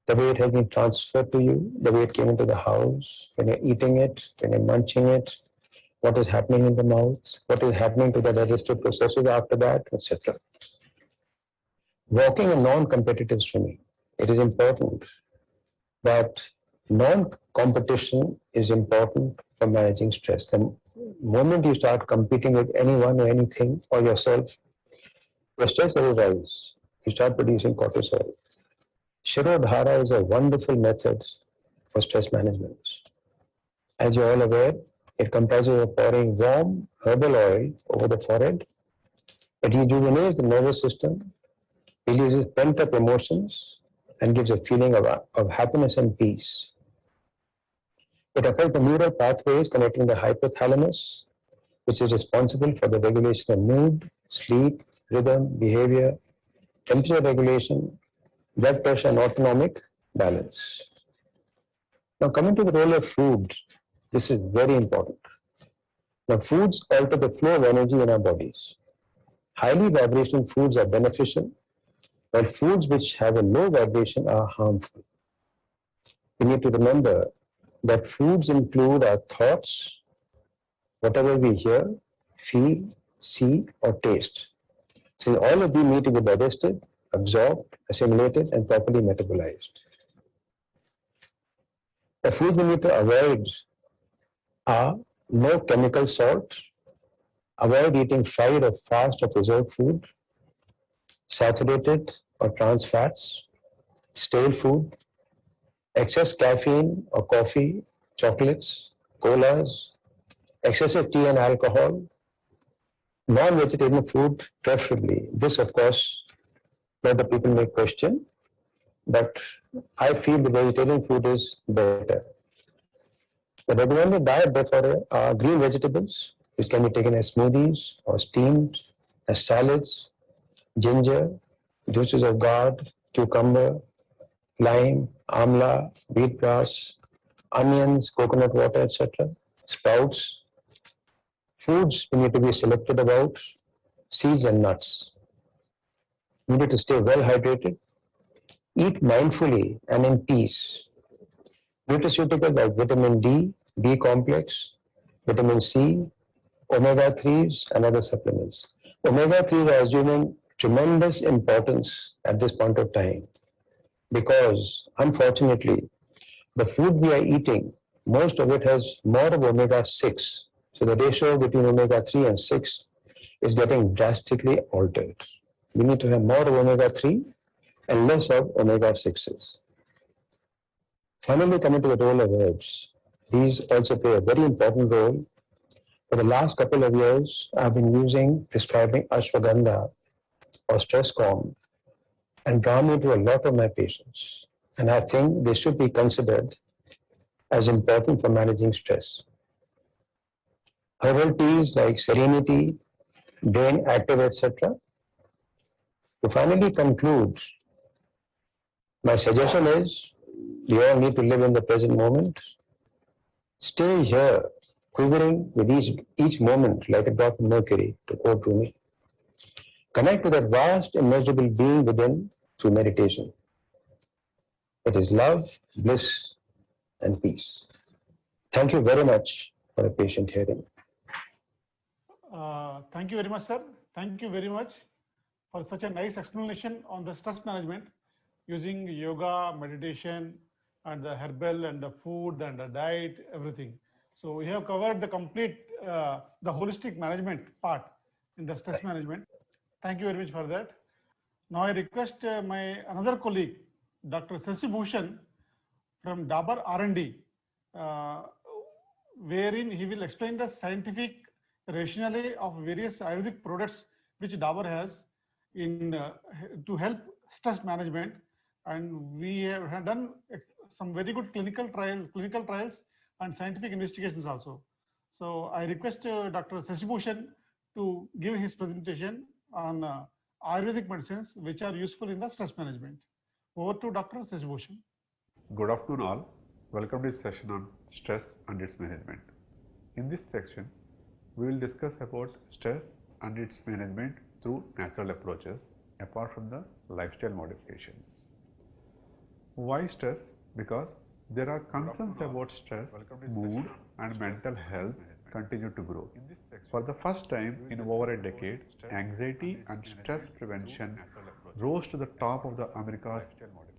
the way it has been transferred to you, the way it came into the house, when you're eating it, when you're munching it, what is happening in the mouth, what is happening to the digestive processes after that, etc. Walking and non-competitive swimming. It is important that non-competition is important for managing stress. The moment you start competing with anyone or anything or yourself, your stress level rises. You start producing cortisol. Shirodhara is a wonderful method for stress management. As you're all aware, it comprises of pouring warm herbal oil over the forehead. It rejuvenates the nervous system, releases pent-up emotions, and gives a feeling of happiness and peace. It affects the neural pathways connecting the hypothalamus, which is responsible for the regulation of mood, sleep, rhythm, behavior, temperature regulation, blood pressure, and autonomic balance. Now, coming to the role of food, this is very important. Now, foods alter the flow of energy in our bodies. Highly vibrational foods are beneficial, while foods which have a low vibration are harmful. We need to remember that foods include our thoughts, whatever we hear, feel, see, or taste. So all of these need to be digested, absorbed, assimilated, and properly metabolized. The foods we need to avoid are no chemical salt, avoid eating fried or fast or preserved food, saturated or trans fats, stale food, excess caffeine or coffee, chocolates, colas, excessive tea and alcohol, non-vegetarian food preferably. This, of course, a lot of people may question, but I feel the vegetarian food is better. The recommended diet, therefore, are green vegetables, which can be taken as smoothies or steamed, as salads, ginger, juices of gourd, cucumber, lime, amla, wheatgrass, onions, coconut water, etc., sprouts. Foods we need to be selected about, seeds and nuts. You need to stay well hydrated, eat mindfully and in peace. Nutraceuticals like vitamin D, B complex, vitamin C, omega-3s and other supplements. Omega-3s are assuming tremendous importance at this point of time because, unfortunately, the food we are eating, most of it has more of omega-6. So the ratio between omega-3 and 6 is getting drastically altered. We need to have more of omega-3 and less of omega-6s. Finally, coming to the role of herbs, these also play a very important role. For the last couple of years, I've been prescribing ashwagandha or stress calm and Brahmi to a lot of my patients. And I think they should be considered as important for managing stress. Herbal teas like Serenity, Brain Active, etc. To finally conclude, my suggestion is we all need to live in the present moment. Stay here, quivering with each moment like a drop of mercury, to quote Rumi. Connect to that vast, immeasurable being within through meditation. It is love, bliss, and peace. Thank you very much for a patient hearing. Thank you very much, sir. Thank you very much for such a nice explanation on the stress management using yoga, meditation, and the herbal and the food and the diet, everything. So we have covered the complete, the holistic management part in the stress management. Thank you very much for that. Now I request my another colleague, Dr. Sasi Bhushan from Dabur R&D, wherein he will explain the scientific rationale of various Ayurvedic products which Dabur has in to help stress management, and we have done some very good clinical trials and scientific investigations also. So I request Dr. Sasi Bhushan to give his presentation on Ayurvedic medicines which are useful in the stress management. Over to Dr. Sasi Bhushan. Good afternoon all. Welcome to this session on stress and its management. In this section, we will discuss about stress and its management through natural approaches apart from the lifestyle modifications. Why stress? Because there are concerns about stress, mood and mental health continue to grow. For the first time in over a decade, anxiety and stress prevention rose to the top of the America's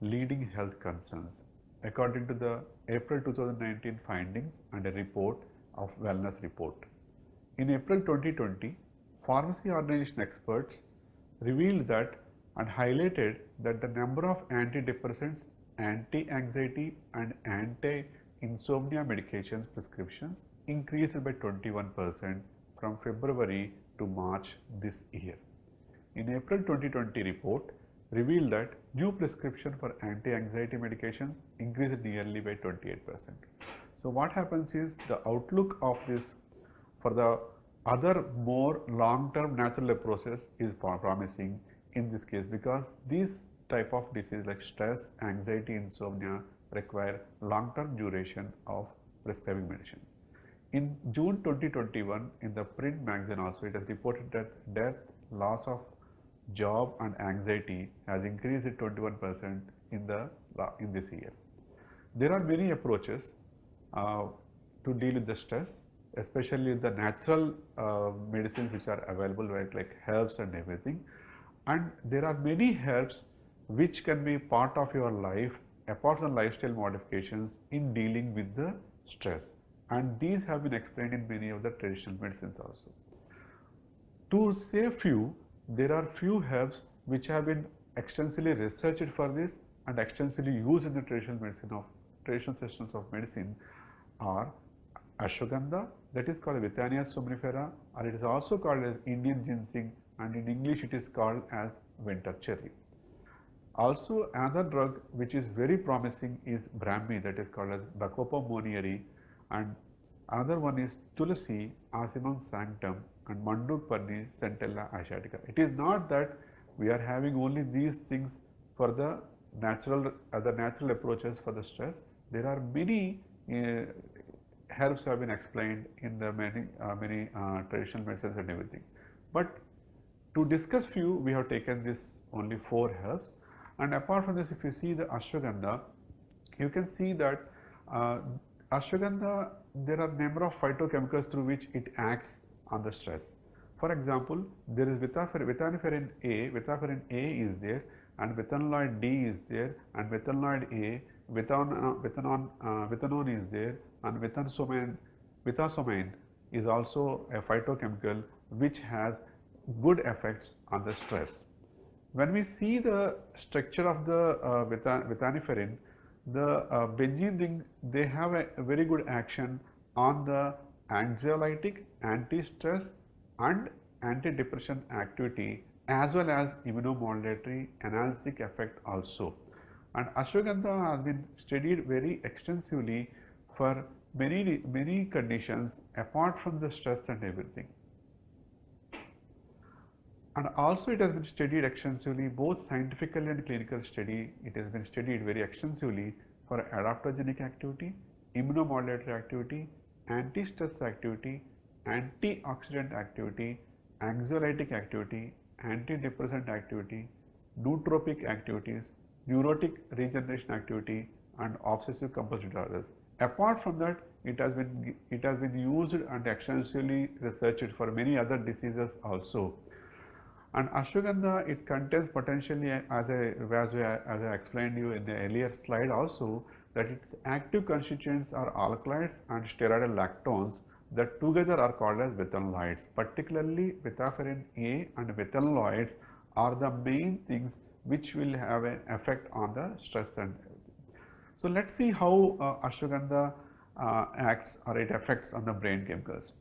leading health concerns, according to the April 2019 findings and a report of Wellness Report. In April 2020, pharmacy organization experts revealed that and highlighted that the number of antidepressants, anti-anxiety and anti-insomnia medications prescriptions increased by 21% from February to March this year. In April 2020 report revealed that new prescription for anti-anxiety medications increased nearly by 28%. So what happens is the outlook of this for the other more long-term natural approaches is promising in this case, because these type of disease like stress, anxiety, insomnia require long-term duration of prescribing medicine. In June 2021, in the print magazine also, it has reported that death, loss of job and anxiety has increased 21% in this year. There are many approaches to deal with the stress, especially the natural medicines which are available, right, like herbs and everything. And there are many herbs which can be part of your life apart from lifestyle modifications in dealing with the stress. And these have been explained in many of the traditional medicines also. To say few, there are few herbs which have been extensively researched for this and extensively used in the traditional systems of medicine are ashwagandha, that is called Withania somnifera, or it is also called as Indian ginseng, and in English it is called as winter cherry. Also, another drug which is very promising is Brahmi, that is called as Bacopa monnieri, and another one is Tulsi, Asimum sanctum, and Mandukparni, Centella asiatica. It is not that we are having only these things for the natural approaches for the stress. There are many herbs have been explained in the many traditional medicines and everything. But to discuss few, we have taken this only 4 herbs. And apart from this, if you see the ashwagandha, you can see that ashwagandha, there are number of phytochemicals through which it acts on the stress. For example, there is vitaneferin A, vitaneferin A is there, and vitanoid D is there, and vitanoid A, vithanone is there, and vithasomain is also a phytochemical which has good effects on the stress. When we see the structure of the vitaneferin, the benzene ring, they have a very good action on the anxiolytic, anti-stress and antidepressant activity, as well as immunomodulatory analgesic effect also. And ashwagandha has been studied very extensively for many conditions apart from the stress and everything. And also it has been studied extensively, both scientifically and clinical study. It has been studied very extensively for adaptogenic activity, immunomodulatory activity, anti-stress activity, antioxidant activity, anxiolytic activity, antidepressant activity, nootropic activities, neurotic regeneration activity, and obsessive compulsive disorders. Apart from that, it has been used and extensively researched for many other diseases also. And ashwagandha, it contains potentially, as I explained you in the earlier slide also, that its active constituents are alkaloids and steroidal lactones that together are called as vithanolides. Particularly vitaneferin A and vithanolides are the main things which will have an effect on the stress and everything. So let's see how ashwagandha acts or it affects on the brain chemicals.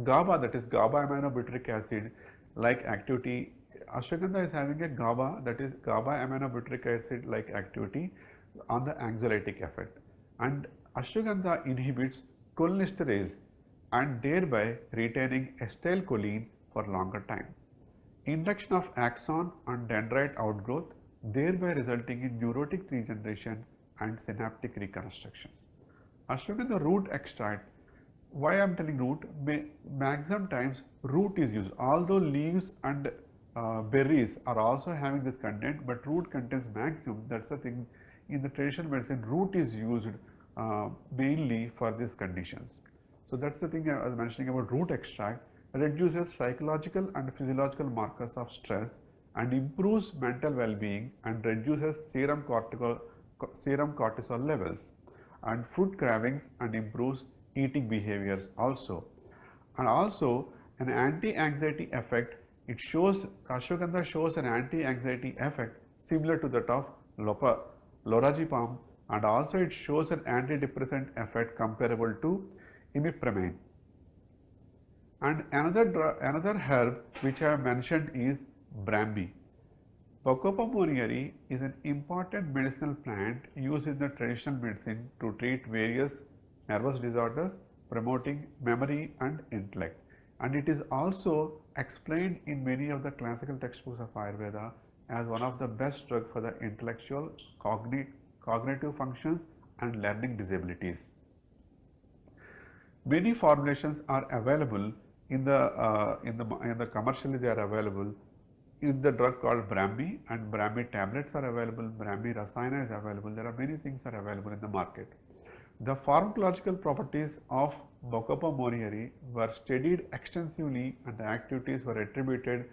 GABA, that is GABA aminobutyric acid like activity. Ashwagandha is having a GABA, that is GABA aminobutyric acid like activity on the anxiolytic effect, and ashwagandha inhibits cholinesterase and thereby retaining acetylcholine for longer time. Induction of axon and dendrite outgrowth, thereby resulting in neurotic regeneration and synaptic reconstruction. Ashwagandha root extract, why I am telling root, maximum times root is used, although leaves and berries are also having this content, but root contains maximum. That's the thing, in the traditional medicine root is used mainly for these conditions. So that's the thing I was mentioning about root extract. Reduces psychological and physiological markers of stress and improves mental well-being and reduces serum cortisol levels and food cravings and improves eating behaviors also. And also an anti-anxiety effect, it shows, ashwagandha shows an anti-anxiety effect similar to that of lorazepam, and also it shows an antidepressant effect comparable to imipramine. And another herb which I have mentioned is Brahmi. Bacopa monnieri is an important medicinal plant used in the traditional medicine to treat various nervous disorders, promoting memory and intellect. And it is also explained in many of the classical textbooks of Ayurveda as one of the best drugs for the intellectual, cognitive functions and learning disabilities. Many formulations are available in the commercially they are available in the drug called Brahmi, and Brahmi tablets are available, Brahmi Rasayana is available. There are many things are available in the market. The pharmacological properties of Bacopa monnieri were studied extensively and the activities were attributed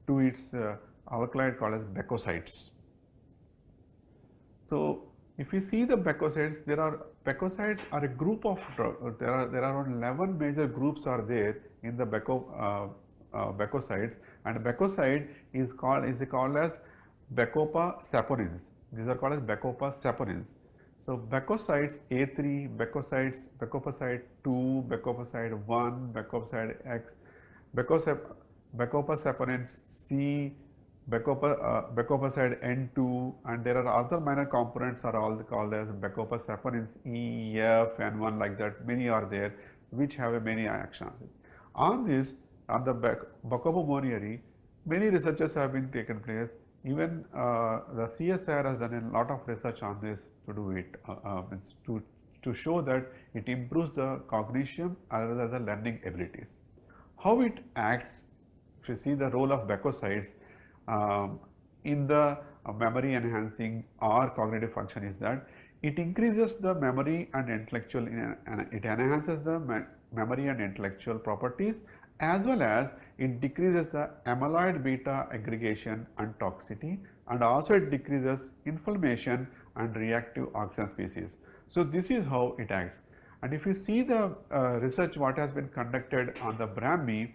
to its alkaloid called as becosides. So if you see the becosides, becosides are a group of drugs. There are around 11 major groups are there in the becosides, and becoside is called as Bacopa saponins. These are called as Bacopa saponins. So becosides A3, becosides, becopacide 2, becopacide 1, becopacide X, Bacopa saponin C, becopacide N2, and there are other minor components are all called as becopasaponins E, F, N1, like that. Many are there which have a many actions. On this, on the Bacopa monnieri, many researches have been taken place. Even the CSIR has done a lot of research on this to do it, to show that it improves the cognition as well as the learning abilities. How it acts, if you see the role of becosides in the memory enhancing or cognitive function, is that it increases the memory and intellectual, it enhances the memory and intellectual properties, as well as it decreases the amyloid beta aggregation and toxicity, and also it decreases inflammation and reactive oxygen species. So this is how it acts. And if you see the research what has been conducted on the Brahmi,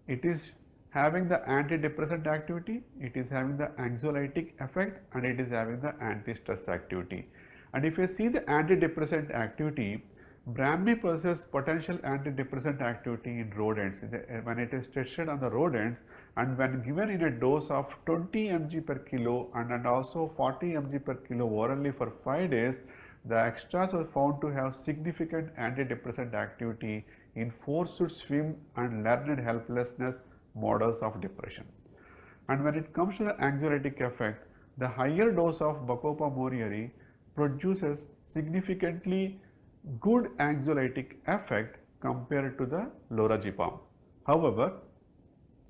it is having the antidepressant activity, it is having the anxiolytic effect, and it is having the anti-stress activity. And if you see the antidepressant activity, Brahmi possesses potential antidepressant activity in rodents when it is tested on the rodents, and when given in a dose of 20 mg per kilo and also 40 mg per kilo orally for 5 days, the extras were found to have significant antidepressant activity in forced swim and learned helplessness models of depression. And when it comes to the anxiolytic effect, the higher dose of Bacopa monnieri produces significantly good anxiolytic effect compared to the lorazepam. However,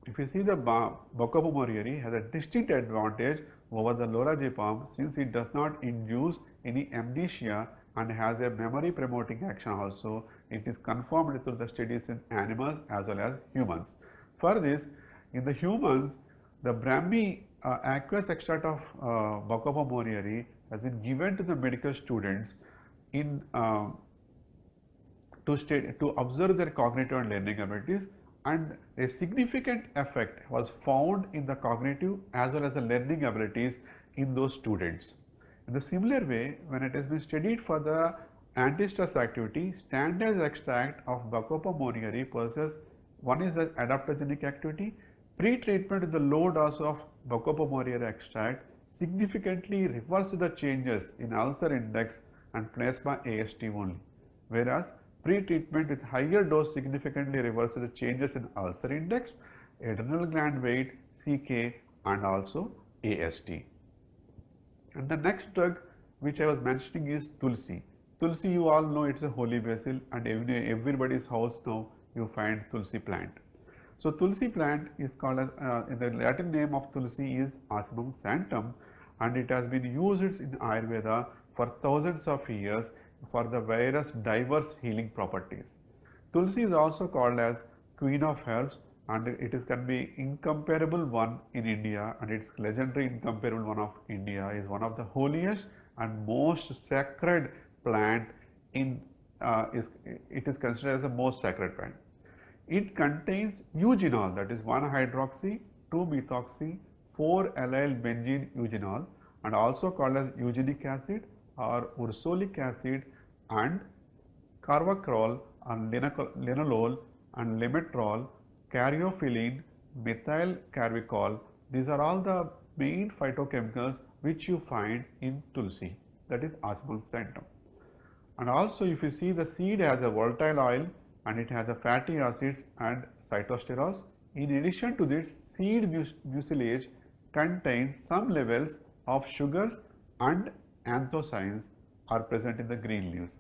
if you see the Bacopa monnieri has a distinct advantage over the lorazepam, since it does not induce any amnesia and has a memory promoting action also. It is confirmed through the studies in animals as well as humans. For this, in the humans, the Brahmi aqueous extract of Bacopa monnieri has been given to the medical students in to observe their cognitive and learning abilities, and a significant effect was found in the cognitive as well as the learning abilities in those students. In the similar way, when it has been studied for the anti-stress activity, standard extract of Bacopa monnieri possesses, one is the adaptogenic activity. Pre-treatment with the low dose of Bacopa monnieri extract significantly reversed the changes in ulcer index and plasma AST only, whereas pre-treatment with higher dose significantly reversed the changes in ulcer index, adrenal gland weight, CK, and also AST. And the next drug which I was mentioning is Tulsi. Tulsi, you all know, it's a holy basil, and everybody's house now you find Tulsi plant. So Tulsi plant is called as, in the Latin name of Tulsi is Ocimum sanctum, and it has been used in Ayurveda for thousands of years for the various diverse healing properties. Tulsi is also called as Queen of Herbs, and it can be incomparable one in India, and its legendary incomparable one of India is one of the holiest and most sacred plant in it is considered as the most sacred plant. It contains eugenol, that is 1-hydroxy, 2-methoxy, 4-allyl benzene eugenol, and also called as eugenic acid or ursolic acid, and carvacrol and linalool and limetrol, caryophyllene, methyl carvacrol. These are all the main phytochemicals which you find in Tulsi, that is Ocimum sanctum. And also, if you see, the seed has a volatile oil and it has a fatty acids and cytosterols. In addition to this, seed mucilage contains some levels of sugars and anthocyanins are present in the green leaves.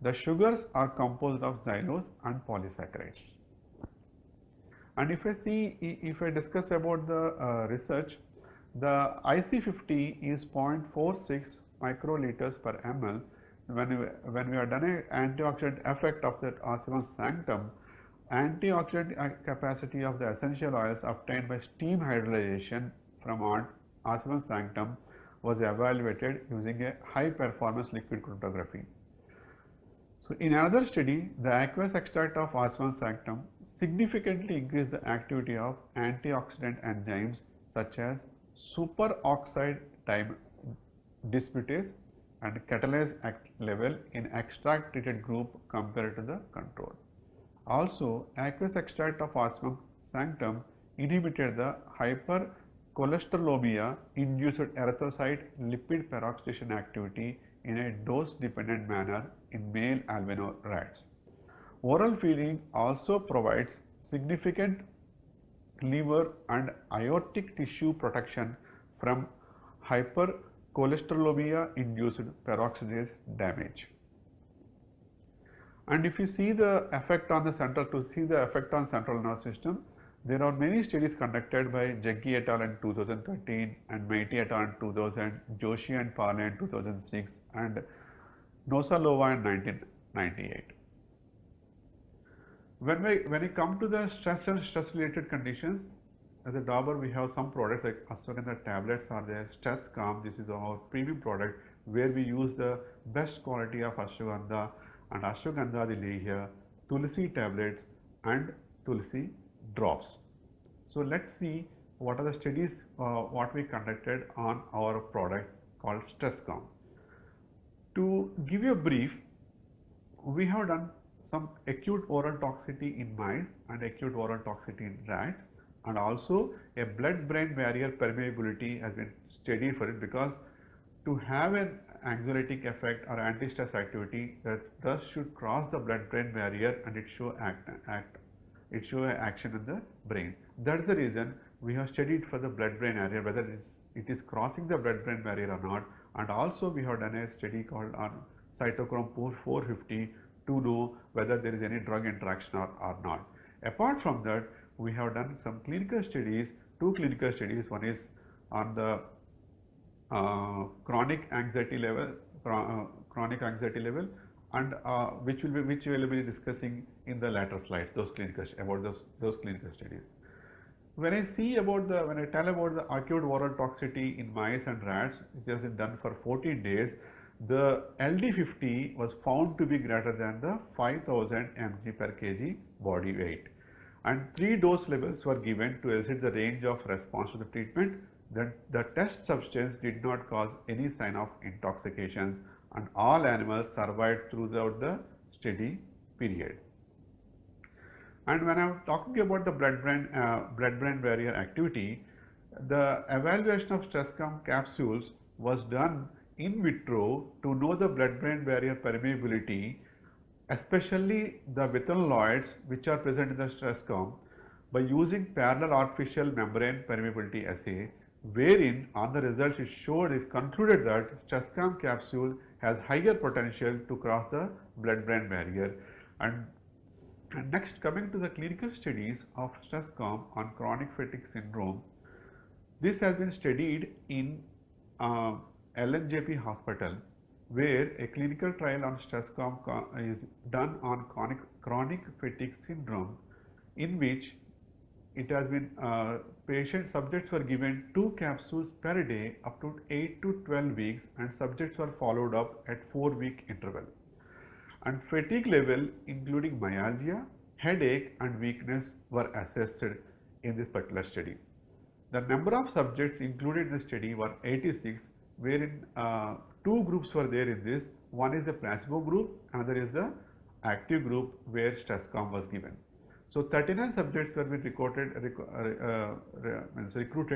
The sugars are composed of xylose and polysaccharides. And if I discuss about the research, the IC50 is 0.46 microliters per ml. When we are done an antioxidant effect of that Ocimum sanctum, antioxidant capacity of the essential oils obtained by steam hydrolyzation from Ocimum sanctum was evaluated using a high performance liquid chromatography. So in another study, the aqueous extract of Ocimum sanctum significantly increased the activity of antioxidant enzymes such as superoxide dismutase and catalase level in extract treated group compared to the control. Also, aqueous extract of Ocimum sanctum inhibited the Cholesterolemia induced erythrocyte lipid peroxidation activity in a dose-dependent manner in male albino rats. Oral feeding also provides significant liver and aortic tissue protection from hypercholesterolemia-induced peroxidase damage. And if you see the effect on the central nervous system, there are many studies conducted by Jaggi et al. In 2013 and Maiti et al. In 2000, Joshi and Parle in 2006 and Nosalova in 1998. When we come to the stress and stress related conditions, as a Dabur we have some products like ashwagandha tablets are there, Stress Calm, this is our premium product where we use the best quality of ashwagandha and ashwagandha the legia, tulsi tablets and tulsi drops. So let's see what are the studies what we conducted on our product called Stress Calm. To give you a brief, we have done some acute oral toxicity in mice and acute oral toxicity in rats, and also a blood-brain barrier permeability has been studied for it, because to have an anxiolytic effect or anti-stress activity, that thus should cross the blood-brain barrier and it show action in the brain. That's the reason we have studied for the blood-brain barrier whether it is crossing the blood-brain barrier or not, and also we have done a study called on cytochrome 450 to know whether there is any drug interaction or not. Apart from that, we have done some clinical studies, two clinical studies. One is on the chronic anxiety level, and which we will be discussing in the later slides. Those clinical studies. When I tell about the acute oral toxicity in mice and rats, it has been done for 14 days. The LD50 was found to be greater than the 5000 mg per kg body weight, and 3 dose levels were given to elicit the range of response to the treatment. Then the test substance did not cause any sign of intoxication, and all animals survived throughout the study period. And when I am talking about the blood-brain barrier activity, the evaluation of Stress Calm capsules was done in vitro to know the blood-brain barrier permeability, especially the vitanoids which are present in the Stress Calm, by using parallel artificial membrane permeability assay, wherein on the results it concluded that Stress Calm capsule has higher potential to cross the blood-brain barrier. And next, coming to the clinical studies of Stress Calm on chronic fatigue syndrome, this has been studied in LNJP hospital, where a clinical trial on Stress Calm is done on chronic fatigue syndrome, in which it has been subjects were given 2 capsules per day up to 8 to 12 weeks, and subjects were followed up at 4-week interval. And fatigue level including myalgia, headache and weakness were assessed in this particular study. The number of subjects included in the study were 86, wherein 2 groups were there in this. One is the placebo group, another is the active group where Stress Calm was given. So 39 subjects were recruited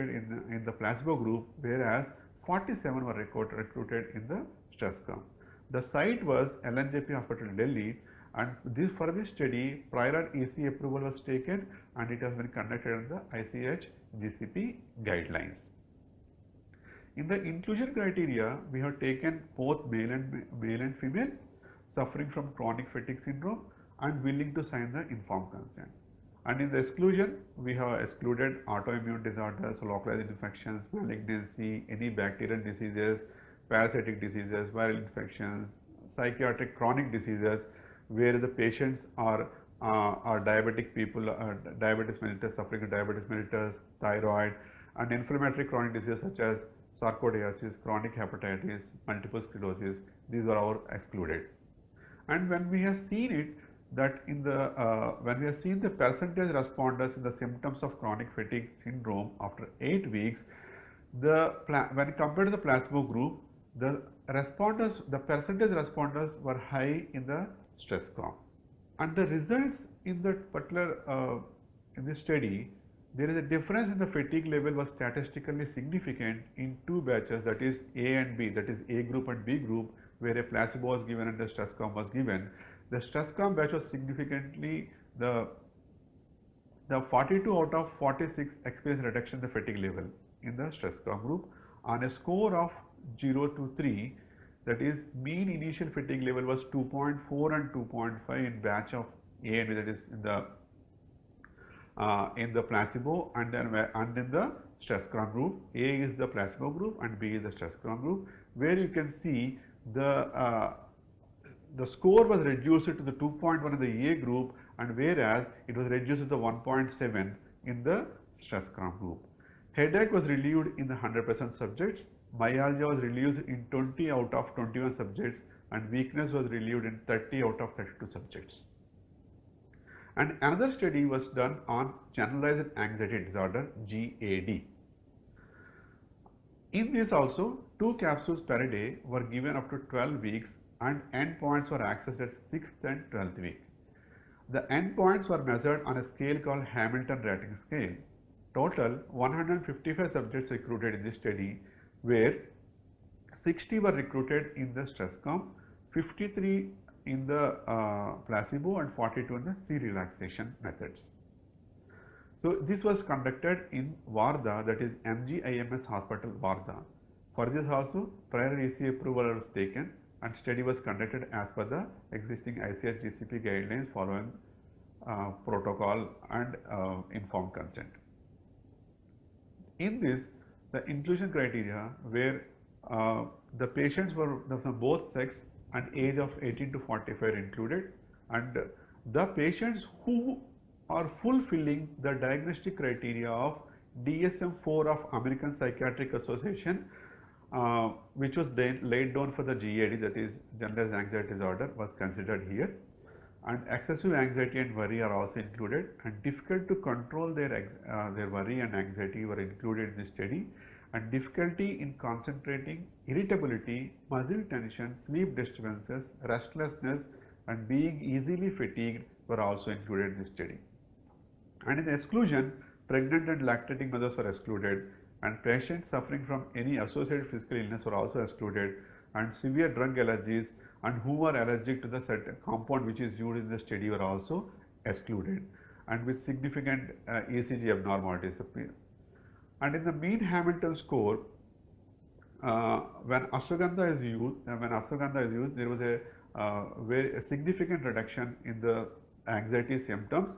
in the placebo group, whereas 47 were recruited in the Stress Calm. The site was LNJP Hospital, Delhi, and for this study prior EC approval was taken, and it has been conducted under the ICH GCP guidelines. In the inclusion criteria, we have taken both male and female suffering from chronic fatigue syndrome and willing to sign the informed consent. And in the exclusion, we have excluded autoimmune disorders, localized infections, malignancy, any bacterial diseases, parasitic diseases, viral infections, psychiatric chronic diseases, where the patients are diabetic people, diabetes mellitus, suffering from diabetes mellitus, thyroid, and inflammatory chronic diseases such as sarcoidosis, chronic hepatitis, multiple sclerosis. These are all excluded. And when we have seen it, that in the when we have seen the percentage responders in the symptoms of chronic fatigue syndrome after 8 weeks, when compared to the placebo group, the percentage responders were high in the Stress Calm. And the results in that particular in this study there is a difference in the fatigue level was statistically significant in two batches, that is A and B, that is A group and B group, where a placebo was given and the Stresscom was given. The Stresscom batch was significantly, the 42 out of 46 experienced reduction in the fatigue level in the Stresscom group on a score of 0 to 3, that is mean initial fatigue level was 2.4 and 2.5 in batch of A and B, that is in the placebo and in the Stresscom group. A is the placebo group and B is the Stresscom group, where you can see the score was reduced to the 2.1 in the A group, and whereas it was reduced to the 1.7 in the Stresscom group. Headache was relieved in the 100% subjects, myalgia was relieved in 20 out of 21 subjects, and weakness was relieved in 30 out of 32 subjects. And another study was done on generalized anxiety disorder, GAD. In this also, 2 capsules per day were given up to 12 weeks and endpoints were accessed at 6th and 12th week. The endpoints were measured on a scale called Hamilton Rating Scale. Total 155 subjects recruited in this study, where 60 were recruited in the Stresscom, 53 in the placebo and 42 in the C relaxation methods. So this was conducted in Wardha, that is MGIMS Hospital, Wardha. For this also prior EC approval was taken and study was conducted as per the existing ICH GCP guidelines following protocol and informed consent. In this, the inclusion criteria where the patients were from both sex and age of 18 to 45 included, and the patients who are fulfilling the diagnostic criteria of DSM-4 of American Psychiatric Association, which was then laid down for the GAD, that is generalized anxiety disorder, was considered here. And excessive anxiety and worry are also included, and difficult to control their worry and anxiety were included in the study, and difficulty in concentrating, irritability, muscle tension, sleep disturbances, restlessness and being easily fatigued were also included in the study. And in the exclusion, pregnant and lactating mothers were excluded, and patients suffering from any associated physical illness were also excluded, and severe drug allergies and who are allergic to the certain compound which is used in the study were also excluded, and with significant ECG abnormalities. And in the mean Hamilton score, when ashwagandha is used, there was a significant reduction in the anxiety symptoms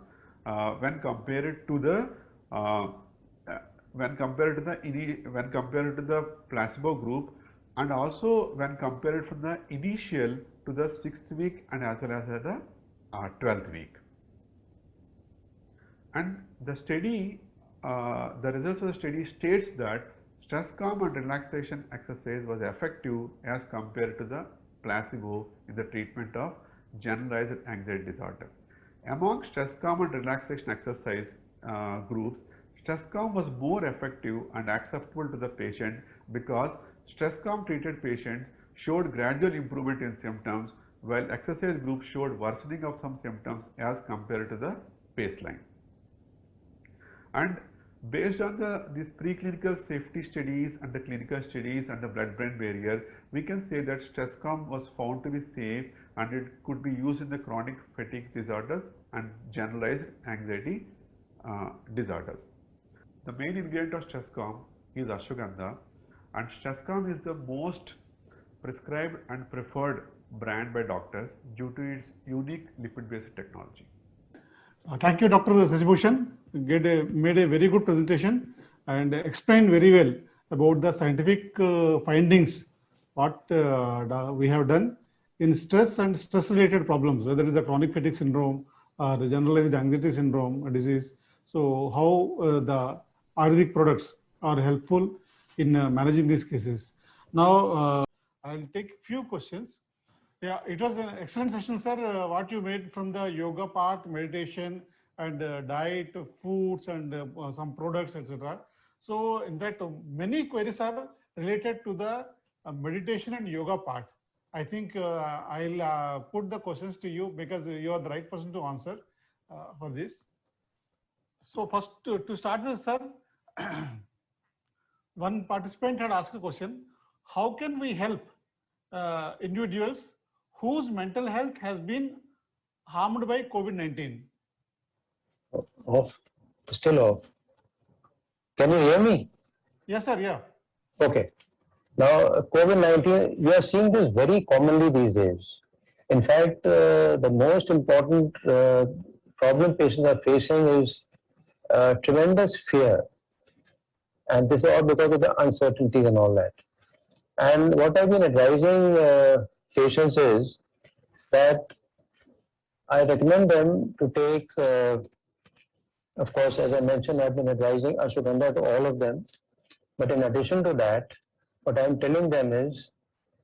when compared to the placebo group, and also when compared from the initial to the 6th week and as well as the 12th week. And the study, the results of the study states that Stresscom and relaxation exercise was effective as compared to the placebo in the treatment of generalized anxiety disorder. Among Stresscom and relaxation exercise groups, Stresscom was more effective and acceptable to the patient because Stresscom treated patients showed gradual improvement in symptoms, while exercise group showed worsening of some symptoms as compared to the baseline. And based on these preclinical safety studies and the clinical studies and the blood-brain barrier, we can say that Stresscom was found to be safe and it could be used in the chronic fatigue disorders and generalized anxiety disorders. The main ingredient of Stresscom is ashwagandha, and Stresscom is the most prescribed and preferred brand by doctors due to its unique lipid-based technology. Thank you, Dr. Sasibhushan. Made a very good presentation and explained very well about the scientific findings, what we have done in stress and stress-related problems, whether it is a chronic fatigue syndrome or the generalized anxiety syndrome disease. So how the Ayurvedic products are helpful in managing these cases. Now, I'll take few questions. Yeah, it was an excellent session, sir. What you made from the yoga part, meditation, and diet, foods, and some products, etc. So, in fact, many queries are related to the meditation and yoga part. I think I'll put the questions to you because you are the right person to answer for this. So first, to start with, sir, one participant had asked a question: how can we help individuals whose mental health has been harmed by COVID-19? Off, still off. Can you hear me? Yes, sir. Yeah. Okay. Now, COVID-19, we are seeing this very commonly these days. In fact, the most important problem patients are facing is tremendous fear. And this is all because of the uncertainties and all that. And what I've been advising patients is that I recommend them to take, of course, as I mentioned, I've been advising ashwagandha to all of them. But in addition to that, what I'm telling them is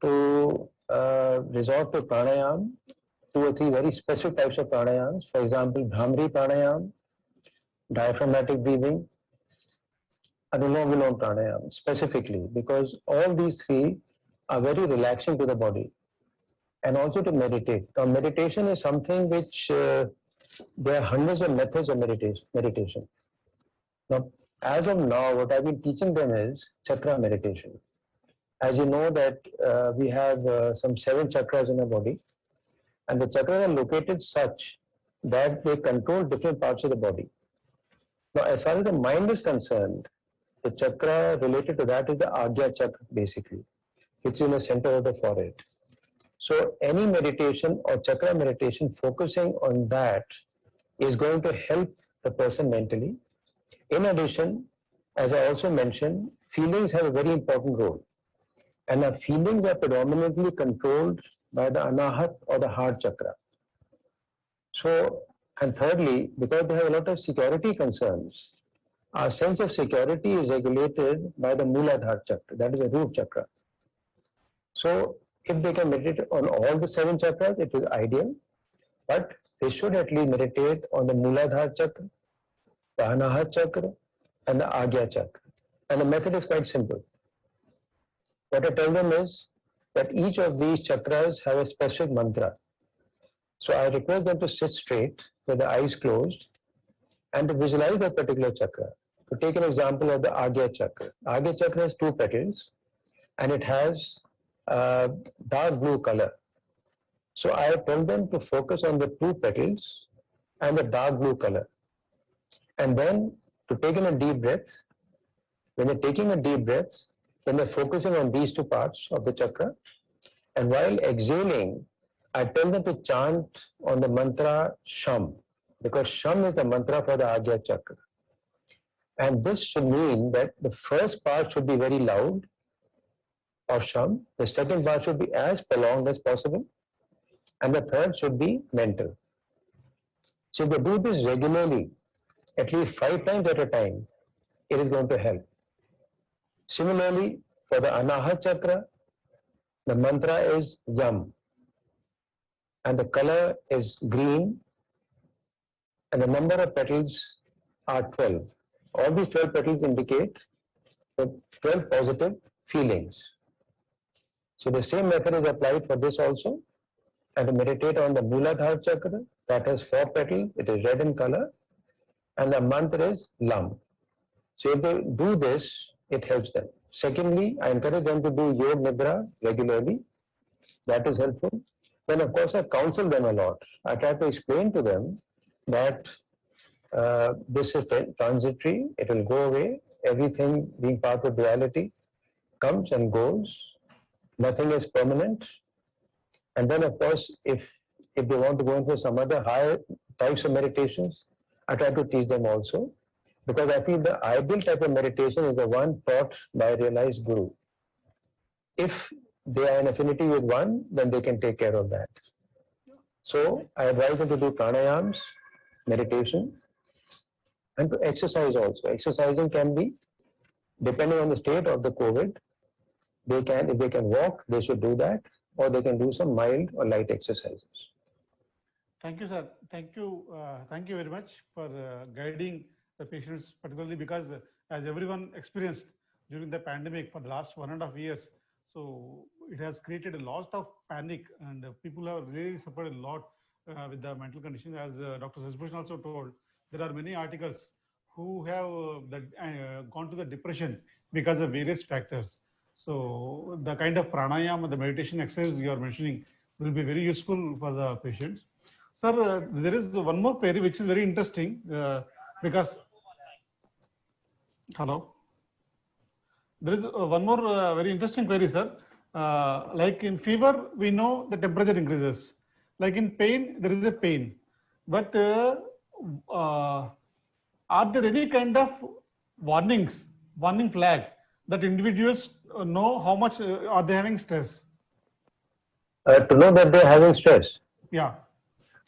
to resort to pranayam, 2 or 3 very specific types of pranayams. For example, Bhramari pranayam, diaphragmatic breathing, Anulom Vilom pranayam specifically, because all these 3 are very relaxing to the body. And also to meditate. Now, meditation is something which there are hundreds of methods of meditation. Now, as of now, what I've been teaching them is chakra meditation. As you know that we have some 7 chakras in our body, and the chakras are located such that they control different parts of the body. Now, as far as the mind is concerned, the chakra related to that is the Agya chakra basically, which is in the center of the forehead. So any meditation or chakra meditation focusing on that is going to help the person mentally. In addition, as I also mentioned, feelings have a very important role. And our feelings are predominantly controlled by the Anahat or the heart chakra. So, and thirdly, because they have a lot of security concerns, our sense of security is regulated by the Mooladhara chakra, that is the root chakra. So, if they can meditate on all the 7 chakras, it is ideal, but they should at least meditate on the Mooladhara chakra, the Anahat chakra, and the Agya chakra. And the method is quite simple. What I tell them is that each of these chakras have a special mantra. So I request them to sit straight with the eyes closed and to visualize that particular chakra. To take an example of the Agya chakra. Agya chakra has 2 petals and it has dark blue color. So I tell them to focus on the 2 petals and the dark blue color. And then to take in a deep breath. When they're taking a deep breath, then they're focusing on these 2 parts of the chakra. And while exhaling, I tell them to chant on the mantra Sham, because Sham is the mantra for the Agya chakra. And this should mean that the first part should be very loud of Sham, the second part should be as prolonged as possible, and the third should be mental. So if they do this regularly, at least 5 times at a time, it is going to help. Similarly, for the Anahat chakra, the mantra is Yam, and the color is green, and the number of petals are 12. All these 12 petals indicate the 12 positive feelings. So the same method is applied for this also, and to meditate on the Mooladhara chakra, that has 4 petals, it is red in color, and the mantra is Lam. So if they do this, it helps them. Secondly, I encourage them to do Yog Nidra regularly. That is helpful. Then of course I counsel them a lot. I try to explain to them that this is transitory, it will go away, everything being part of reality comes and goes, nothing is permanent. And then of course, if they want to go into some other higher types of meditations, I try to teach them also, because I feel the ideal type of meditation is the one taught by a realized guru. If they are in affinity with one, then they can take care of that. So I advise them to do pranayams, meditation, and to exercise also. Exercising can be, depending on the state of the COVID, if they can walk, they should do that, or they can do some mild or light exercises. Thank you, sir. Thank you very much for guiding the patients, particularly because as everyone experienced during the pandemic for the last 1.5 years, so it has created a lot of panic, and people have really suffered a lot with the mental condition. As Dr. Sasbhushan also told, there are many articles who have gone to the depression because of various factors. So the kind of pranayama, the meditation exercise you are mentioning will be very useful for the patients. Sir, there is one more query which is very interesting because, hello, there is one more very interesting query, sir. Like in fever, we know the temperature increases. Like in pain, there is a pain. But are there any kind of warning flag that individuals know how much are they having stress? To know that they're having stress. Yeah.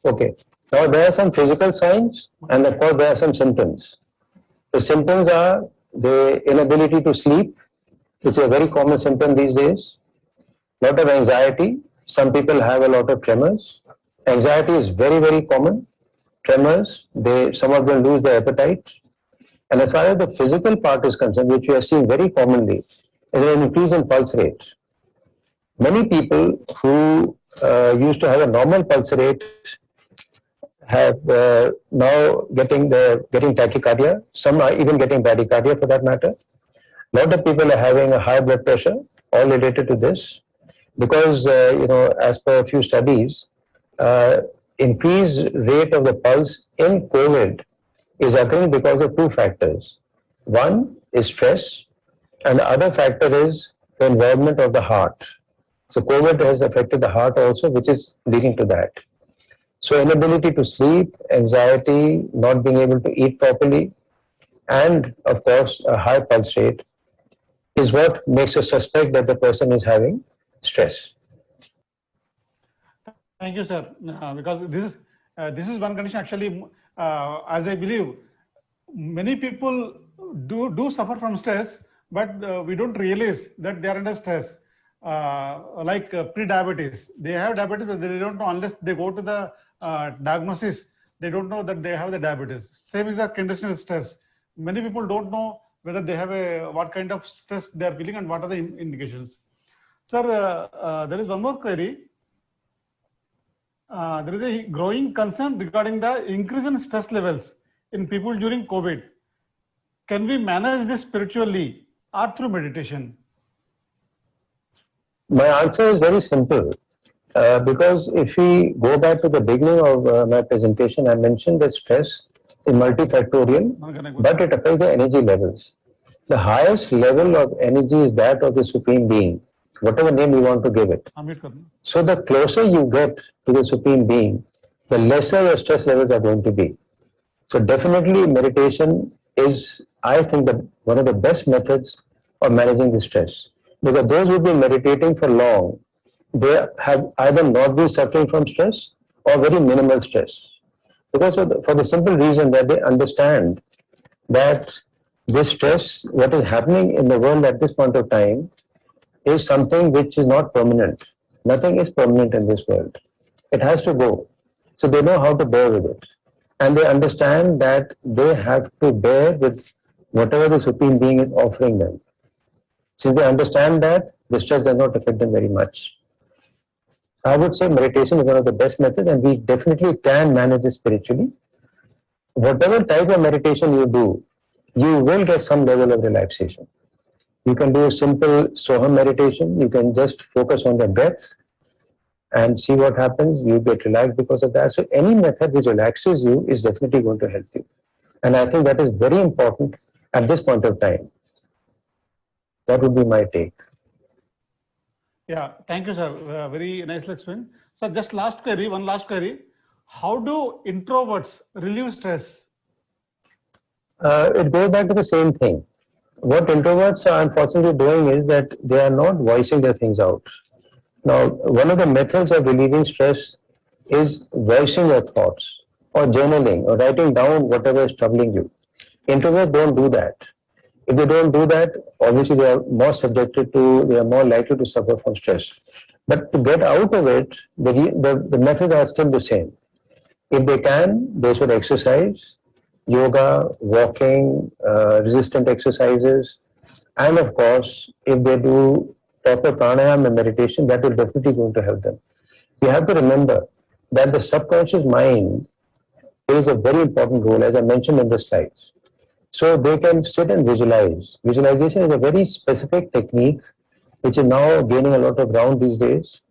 Okay. Now there are some physical signs, and of course there are some symptoms. The symptoms are the inability to sleep, which is a very common symptom these days. Lot of anxiety. Some people have a lot of tremors. Anxiety is very, very common. Tremors, some of them lose their appetite. And as far as the physical part is concerned, which we are seeing very commonly, is an increase in pulse rate. Many people who used to have a normal pulse rate have now getting tachycardia. Some are even getting bradycardia for that matter. A lot of people are having a high blood pressure, all related to this, because as per a few studies, increased rate of the pulse in COVID is occurring because of two factors. One is stress, and the other factor is the environment of the heart. So COVID has affected the heart also, which is leading to that. So inability to sleep, anxiety, not being able to eat properly, and of course a high pulse rate is what makes us suspect that the person is having stress. Thank you, sir. Because this is one condition actually, as I believe, many people do suffer from stress, but we don't realize that they are under stress. Like pre-diabetes, they have diabetes, but they don't know unless they go to the diagnosis. They don't know that they have the diabetes. Same is the condition of stress. Many people don't know whether they have what kind of stress they are feeling and what are the indications. Sir, there is one more query. There is a growing concern regarding the increase in stress levels in people during COVID. Can we manage this spiritually or through meditation? My answer is very simple. Because if we go back to the beginning of my presentation, I mentioned that stress is multifactorial, but it affects the energy levels. The highest level of energy is that of the Supreme Being, whatever name you want to give it. So the closer you get to the Supreme Being, the lesser your stress levels are going to be. So definitely meditation is, I think, one of the best methods of managing the stress. Because those who have been meditating for long, they have either not been suffering from stress or very minimal stress. Because for the simple reason that they understand that this stress, what is happening in the world at this point of time, is something which is not permanent. Nothing is permanent in this world. It has to go. So they know how to bear with it. And they understand that they have to bear with whatever the Supreme Being is offering them. Since they understand that, the stress does not affect them very much. I would say meditation is one of the best methods, and we definitely can manage it spiritually. Whatever type of meditation you do, you will get some level of relaxation. You can do a simple Soham meditation. You can just focus on the breath and see what happens. You get relaxed because of that. So any method which relaxes you is definitely going to help you. And I think that is very important at this point of time. That would be my take. Yeah, thank you, sir. Very nicely explained. Sir, just one last query. How do introverts relieve stress? It goes back to the same thing. What introverts are unfortunately doing is that they are not voicing their things out. Now, one of the methods of relieving stress is voicing your thoughts or journaling or writing down whatever is troubling you. Introverts don't do that. If they don't do that, obviously they are more likely to suffer from stress. But to get out of it, the methods are still the same. If they can, they should exercise, yoga, walking, resistant exercises, and of course, if they do proper pranayama and meditation, that will definitely going to help them. You have to remember that the subconscious mind plays a very important role, as I mentioned in the slides. So they can sit and visualize. Visualization is a very specific technique which is now gaining a lot of ground these days.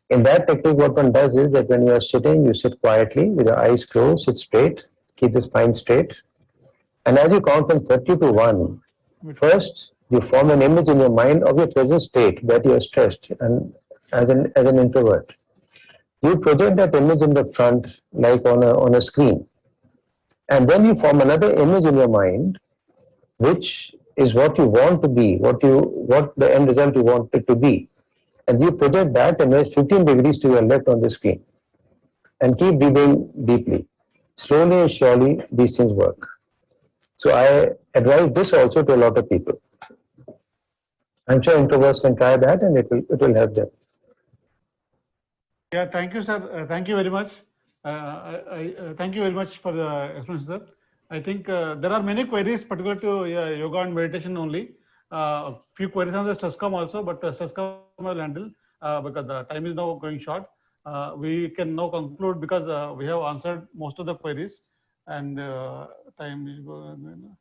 In that technique, what one does is that when you are sitting, you sit quietly with your eyes closed, sit straight, keep the spine straight. And as you count from 30 to 1, first you form an image in your mind of your present state that you are stressed and as an introvert. You project that image in the front like on a screen. And then you form another image in your mind, which is what you want to be, what the end result you want it to be. And you project that image 15 degrees to your left on the screen. And keep breathing deeply. Slowly and surely, these things work. So I advise this also to a lot of people. I'm sure introverts can try that and it will help them. Yeah, thank you, sir. Thank you very much. Thank you very much for the explanation, sir. I think there are many queries particular to yoga and meditation only. Few queries on the StressCom also, but StressCom will handle because the time is now going short. We can now conclude because we have answered most of the queries, and time is going.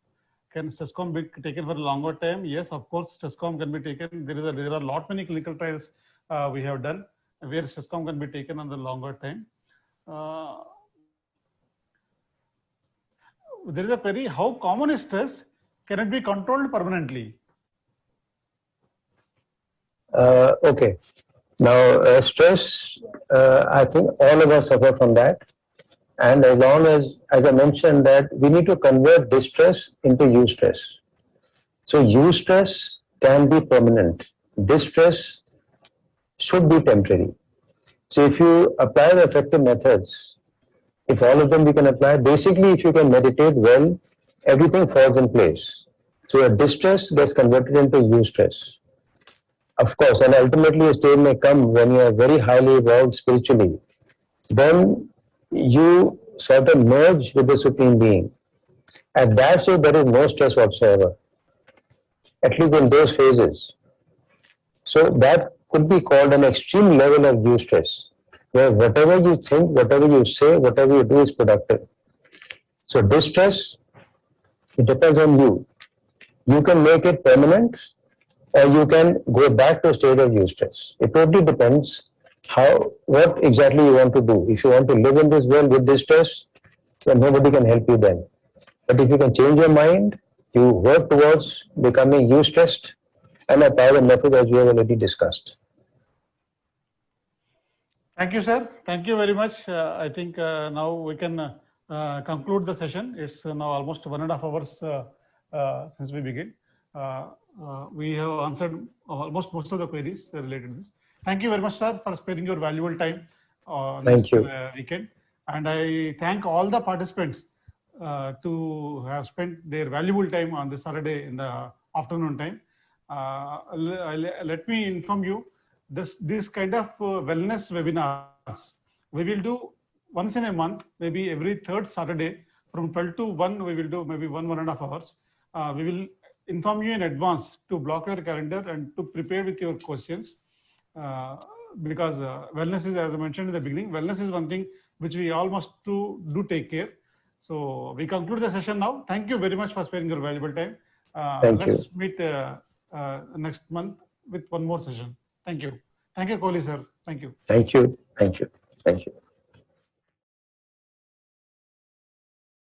Can StressCom be taken for a longer time? Yes, of course, StressCom can be taken. There are a lot many clinical trials we have done where StressCom can be taken on the longer time. There is a query: how common is stress? Can it be controlled permanently? Okay. Now, stress, I think all of us suffer from that. And as long as I mentioned that we need to convert distress into eustress. So eustress can be permanent. Distress should be temporary. So if you apply the effective methods, if all of them we can apply, basically if you can meditate well, everything falls in place. So your distress gets converted into eustress. Of course, and ultimately a stage may come when you are very highly evolved spiritually. Then you sort of merge with the Supreme Being. At that stage, there is no stress whatsoever, at least in those phases. So that could be called an extreme level of eustress, where whatever you think, whatever you say, whatever you do is productive. So distress, it depends on you. You can make it permanent, or you can go back to a state of eustress. It totally depends what exactly you want to do. If you want to live in this world with distress, then nobody can help you then. But if you can change your mind, you work towards becoming eustressed and apply the method as we have already discussed. Thank you, sir. Thank you very much. I think now we can conclude the session. It's now almost 1.5 hours since we begin. We have answered almost most of the queries related to this. Thank you very much, sir, for sparing your valuable time on this weekend. And I thank all the participants to have spent their valuable time on this Saturday in the afternoon time. Let me inform you, this kind of wellness webinars, we will do once in a month, maybe every third Saturday from 12 to 1, we will do maybe 1.5 hours. We will inform you in advance to block your calendar and to prepare with your questions. Because wellness is, as I mentioned in the beginning, wellness is one thing which we all must do take care. So we conclude the session now. Thank you very much for sparing your valuable time. Let's meet next month with one more session. Thank you. Thank you, Kohli sir. Thank you. Thank you. Thank you. Thank you.